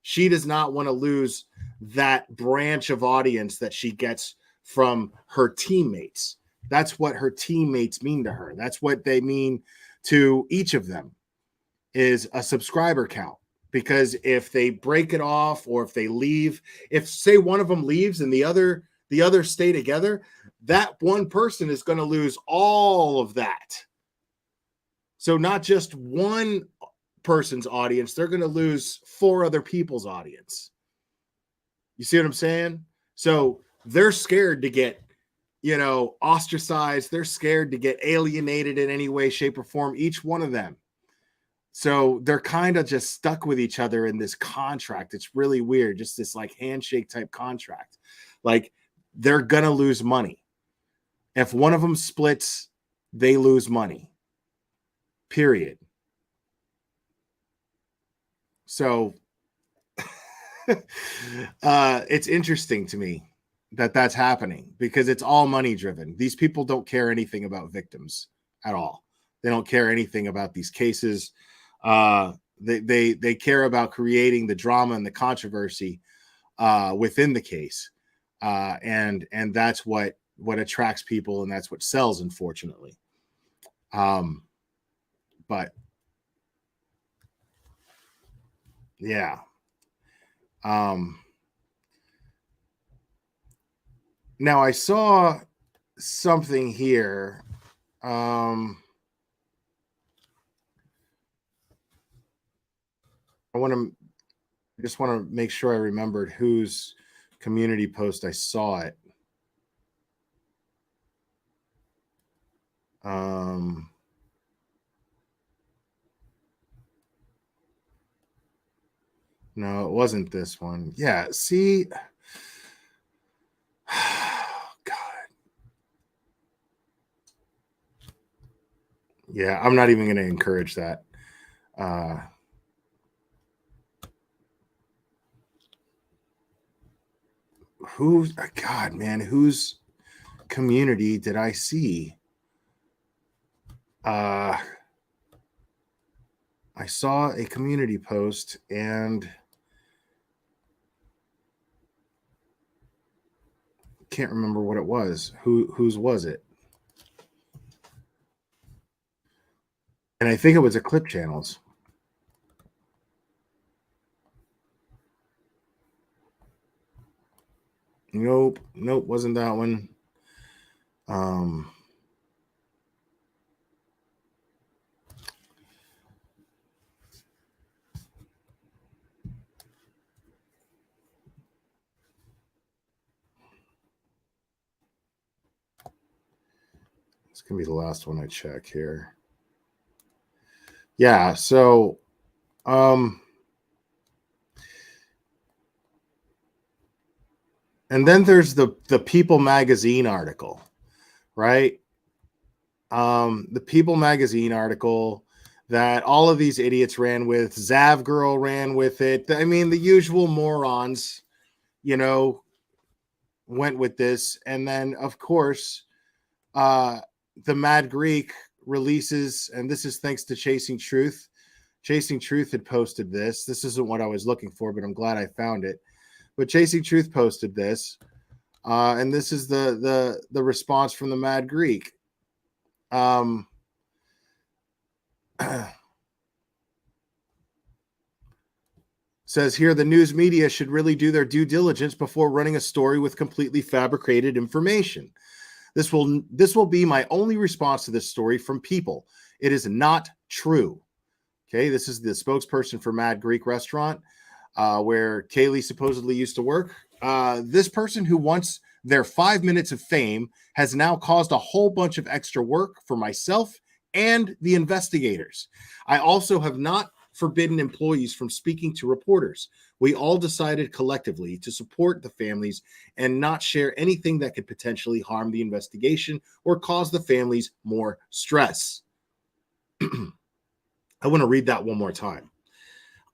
She does not want to lose that branch of audience that she gets from her teammates. That's what her teammates mean to her. That's what they mean to each of them, is a subscriber count. Because if they break it off, or if they leave, if say one of them leaves and the other stay together, that one person is going to lose all of that. So not just one person's audience, they're going to lose 4 other people's audience. You see what I'm saying? So they're scared to get, ostracized. They're scared to get alienated in any way, shape, or form, each one of them. So they're kind of just stuck with each other in this contract. It's really weird. Just this handshake type contract. They're going to lose money. If one of them splits, they lose money. Period. So it's interesting to me that that's happening, because it's all money driven. These people don't care anything about victims at all. They don't care anything about these cases. They care about creating the drama and the controversy within the case. And that's what attracts people, and that's what sells, unfortunately. But yeah. Now I saw something here. I just want to make sure I remembered whose community post I saw it. No, it wasn't this one. Yeah, see. God. Yeah, I'm not even going to encourage that. God, man, whose community did I see? I saw a community post and can't remember what it was. Whose was it? And I think it was a Clip Channels. Nope, wasn't that one. It's gonna be the last one I check here. Yeah, so and then there's the People magazine article, right? The People magazine article that all of these idiots ran with. Zav Girl ran with it. I mean, the usual morons, went with this. And then, of course, the Mad Greek releases, and this is thanks to Chasing Truth. Chasing Truth had posted this. This isn't what I was looking for, but I'm glad I found it. But Chasing Truth posted this, and this is the response from the Mad Greek. Says here, the news media should really do their due diligence before running a story with completely fabricated information. This will be my only response to this story from People. It is not true. Okay, this is the spokesperson for Mad Greek Restaurant, where Kaylee supposedly used to work. This person who wants their 5 minutes of fame has now caused a whole bunch of extra work for myself and the investigators. I also have not forbidden employees from speaking to reporters. We all decided collectively to support the families and not share anything that could potentially harm the investigation or cause the families more stress. I want to read that one more time.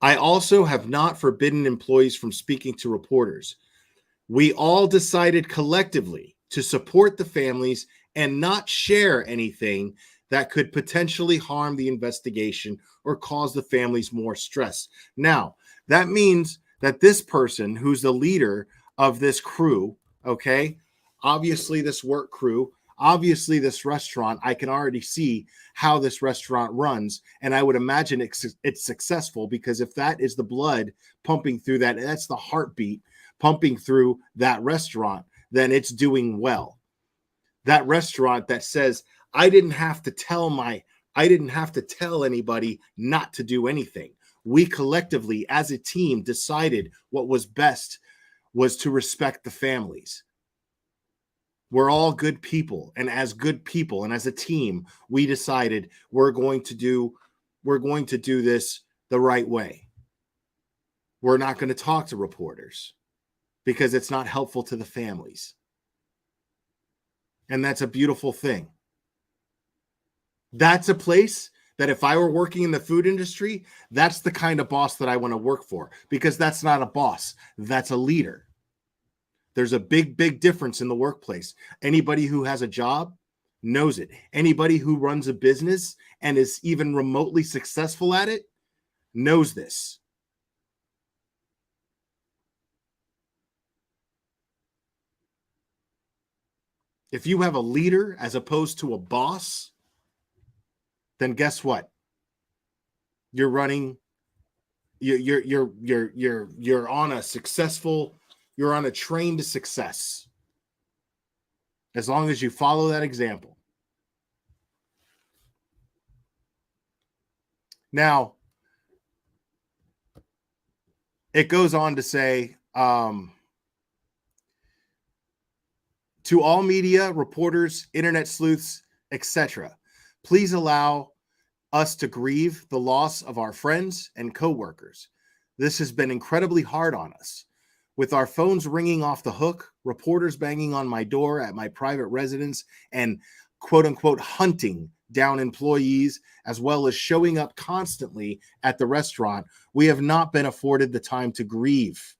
I also have not forbidden employees from speaking to reporters. We all decided collectively to support the families and not share anything that could potentially harm the investigation or cause the families more stress. Now, that means that this person who's the leader of this crew, okay, obviously this work crew, obviously this restaurant, I can already see how this restaurant runs, and I would imagine it's successful, because if that is the blood pumping through that's the heartbeat pumping through that restaurant, then it's doing well. That restaurant that says, I didn't have to tell anybody not to do anything. We collectively, as a team, decided what was best was to respect the families. We're all good people, and as good people and as a team, we decided we're going to do this the right way. We're not going to talk to reporters because it's not helpful to the families. And that's a beautiful thing. That's a place that if I were working in the food industry, that's the kind of boss that I want to work for, because that's not a boss, that's a leader. There's a big, big difference in the workplace. Anybody who has a job knows it. Anybody who runs a business and is even remotely successful at it knows this. If you have a leader as opposed to a boss, then guess what? You're running. You're on a successful. You're on a train to success. As long as you follow that example. Now, it goes on to say, to all media, reporters, internet sleuths, etc., please allow us to grieve the loss of our friends and coworkers. This has been incredibly hard on us. With our phones ringing off the hook, reporters banging on my door at my private residence, and quote unquote hunting down employees, as well as showing up constantly at the restaurant, we have not been afforded the time to grieve.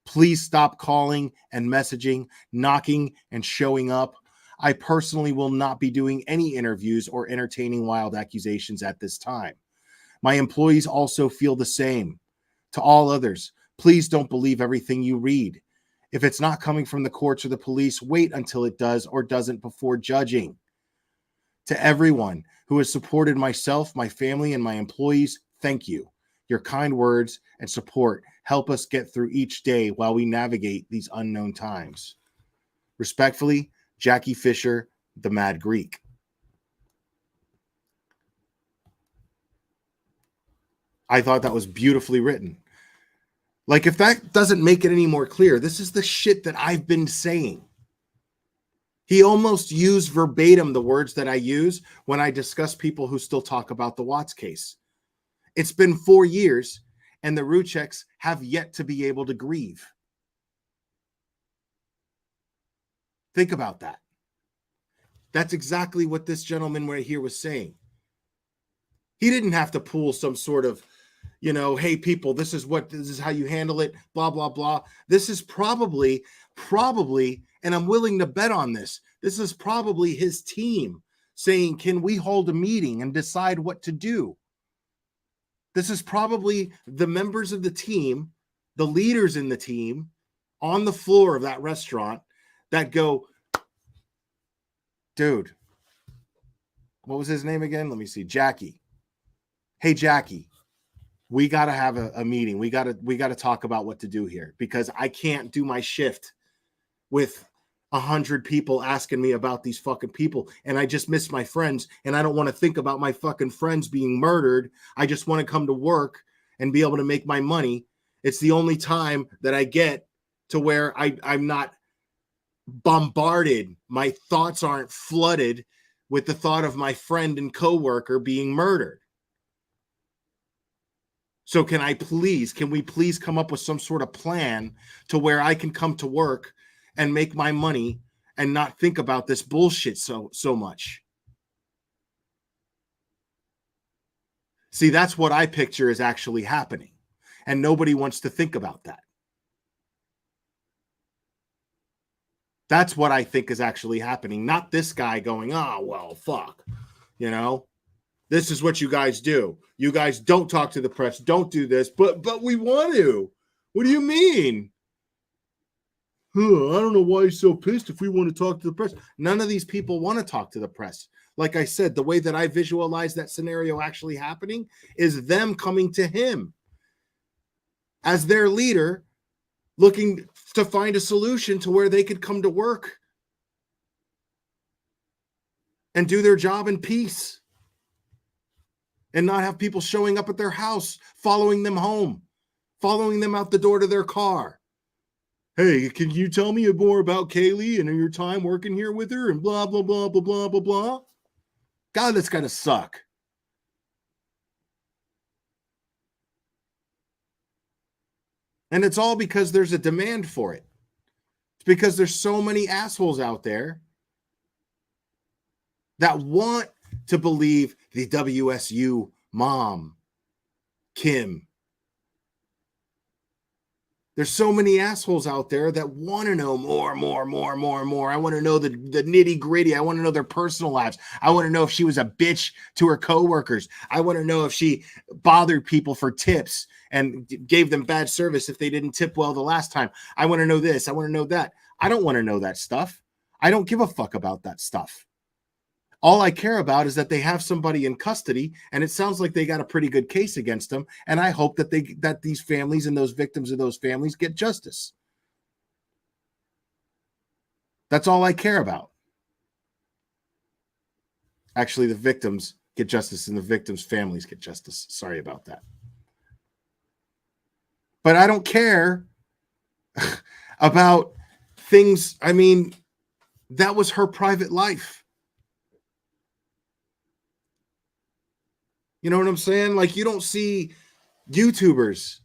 Please stop calling and messaging, knocking and showing up. I personally will not be doing any interviews or entertaining wild accusations at this time. My employees also feel the same. To all others, please don't believe everything you read. If it's not coming from the courts or the police, wait until it does or doesn't before judging. To everyone who has supported myself, my family, and my employees, thank you. Your kind words and support help us get through each day while we navigate these unknown times. Respectfully, Jackie Fisher, the Mad Greek. I thought that was beautifully written. Like, if that doesn't make it any more clear, this is the shit that I've been saying. He almost used verbatim the words that I use when I discuss people who still talk about the Watts case. It's been 4 years, and the Rucheks have yet to be able to grieve. Think about that. That's exactly what this gentleman right here was saying. He didn't have to pull some sort of, hey, people, this is how you handle it, blah, blah, blah. This is probably, and I'm willing to bet on this is probably his team saying, can we hold a meeting and decide what to do? This is probably the members of the team, the leaders in the team, on the floor of that restaurant that go, dude, what was his name again? Let me see. Jackie. Hey, Jackie, we got to have a meeting. We got to talk about what to do here, because I can't do my shift with 100 people asking me about these fucking people, and I just miss my friends, and I don't want to think about my fucking friends being murdered. I just want to come to work and be able to make my money. It's the only time that I get to where I'm not bombarded. My thoughts aren't flooded with the thought of my friend and coworker being murdered. So can we please come up with some sort of plan to where I can come to work and make my money and not think about this bullshit so much? See, that's what I picture is actually happening, and nobody wants to think about that. That's what I think is actually happening, not this guy going, "Oh, well, fuck. You know, this is what you guys do. You guys don't talk to the press, don't do this, but we want to. What do you mean? I don't know why he's so pissed if we want to talk to the press." None of these people want to talk to the press. Like I said, the way that I visualize that scenario actually happening is them coming to him as their leader, looking to find a solution to where they could come to work and do their job in peace and not have people showing up at their house, following them home, following them out the door to their car. "Hey, can you tell me more about Kaylee and your time working here with her and blah, blah, blah, blah, blah, blah, blah." God, that's gotta suck. And it's all because there's a demand for it. It's because there's so many assholes out there that want to believe the WSU mom, Kim. There's so many assholes out there that want to know more. I want to know the nitty gritty. I want to know their personal lives. I want to know if she was a bitch to her coworkers. I want to know if she bothered people for tips and gave them bad service if they didn't tip well the last time. I want to know this. I want to know that. I don't want to know that stuff. I don't give a fuck about that stuff. All I care about is that they have somebody in custody, and it sounds like they got a pretty good case against them. And I hope that these families and those victims of those families get justice. That's all I care about. Actually, the victims get justice and the victims' families get justice. Sorry about that. But I don't care about things. I mean, that was her private life. You know what I'm saying? Like, you don't see YouTubers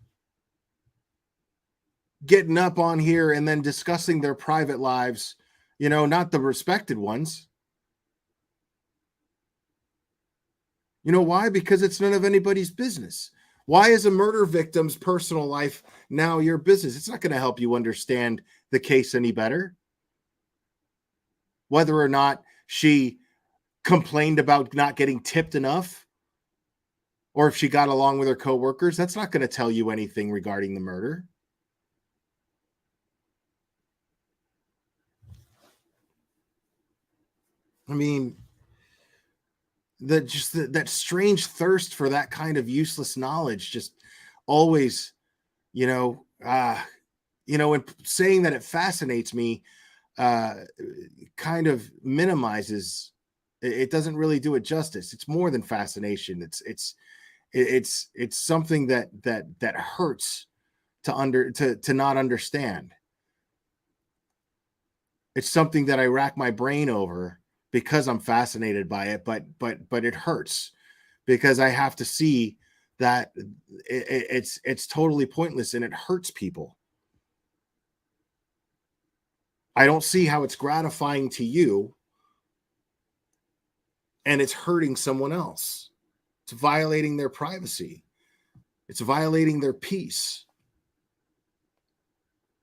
getting up on here and then discussing their private lives, you know, not the respected ones. You know why? Because it's none of anybody's business. Why is a murder victim's personal life now your business? It's not going to help you understand the case any better. Whether or not she complained about not getting tipped enough, or if she got along with her coworkers, that's not going to tell you anything regarding the murder. I mean, that strange thirst for that kind of useless knowledge just always, and saying that it fascinates me kind of minimizes. It doesn't really do it justice. It's more than fascination. It's something that hurts to not understand. It's something that I rack my brain over because I'm fascinated by it, but it hurts because I have to see that it's totally pointless and it hurts people. I don't see how it's gratifying to you and it's hurting someone else. It's violating their privacy. It's violating their peace.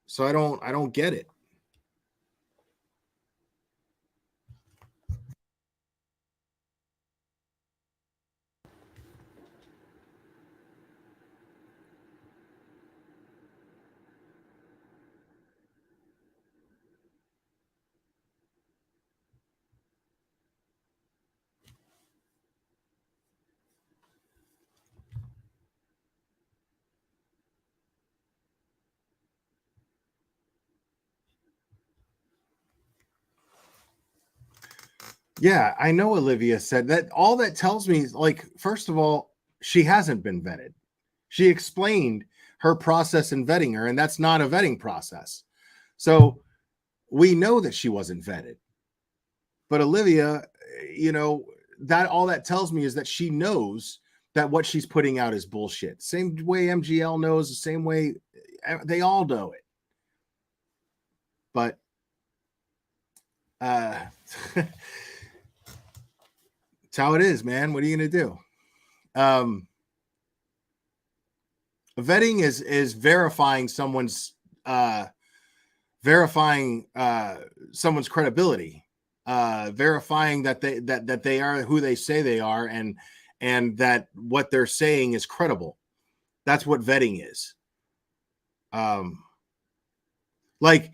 So I don't get it. Yeah, I know Olivia said that. All that tells me is, like, first of all, she hasn't been vetted. She explained her process in vetting her, and that's not a vetting process. So we know that she wasn't vetted. But Olivia, you know, that all that tells me is that she knows that what she's putting out is bullshit. Same way MGL knows, the same way they all know it. But it's how it is, man. What are you gonna do? Vetting is verifying someone's someone's credibility, verifying that they are who they say they are, and that what they're saying is credible. That's what vetting is. Like,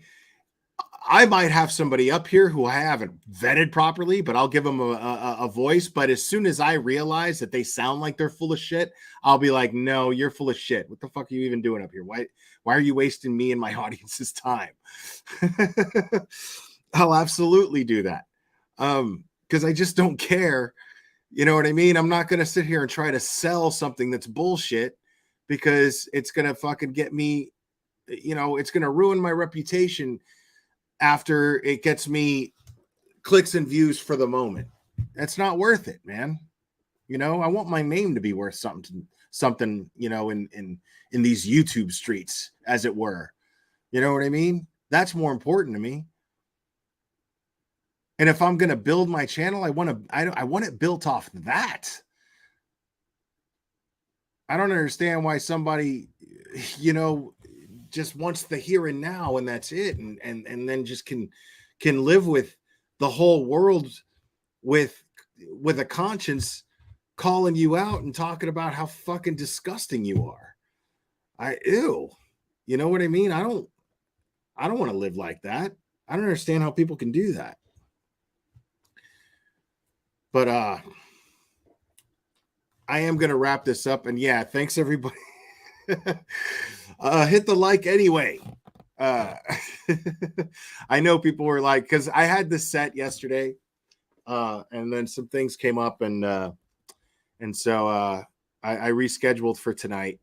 I might have somebody up here who I haven't vetted properly, but I'll give them a voice. But as soon as I realize that they sound like they're full of shit, I'll be like, no, you're full of shit. What the fuck are you even doing up here? Why are you wasting me and my audience's time? I'll absolutely do that. Because I just don't care. You know what I mean? I'm not going to sit here and try to sell something that's bullshit, because it's going to fucking get me, you know, it's going to ruin my reputation after it gets me clicks and views for the moment. That's not worth it, man. You know, I want my name to be worth something, you know, in these YouTube streets, as it were. You know what I mean? That's more important to me. And if I'm going to build my channel, I want it built off that. I don't understand why somebody, you know, just wants the here and now, and that's it, and then just can live with the whole world with a conscience calling you out and talking about how fucking disgusting you are. Ew. You know what I mean? I don't want to live like that. I don't understand how people can do that. But I am going to wrap this up, and yeah, thanks everybody. Hit the like anyway. I know people were like, because I had this set yesterday, and then some things came up, and so I rescheduled for tonight,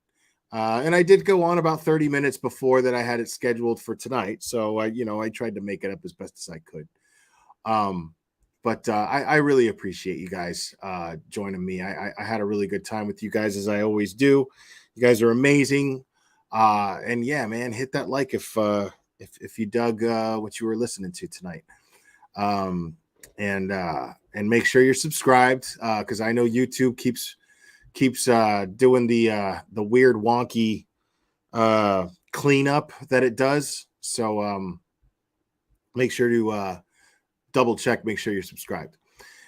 and I did go on about 30 minutes before that I had it scheduled for tonight. So I tried to make it up as best as I could. But I really appreciate you guys joining me. I had a really good time with you guys, as I always do. You guys are amazing. And yeah, man, hit that like if you dug what you were listening to tonight. And make sure you're subscribed, because I know YouTube keeps doing the weird wonky cleanup that it does. So make sure to double check, make sure you're subscribed.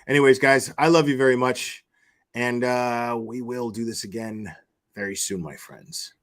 Anyways, guys, I love you very much, and we will do this again very soon, my friends.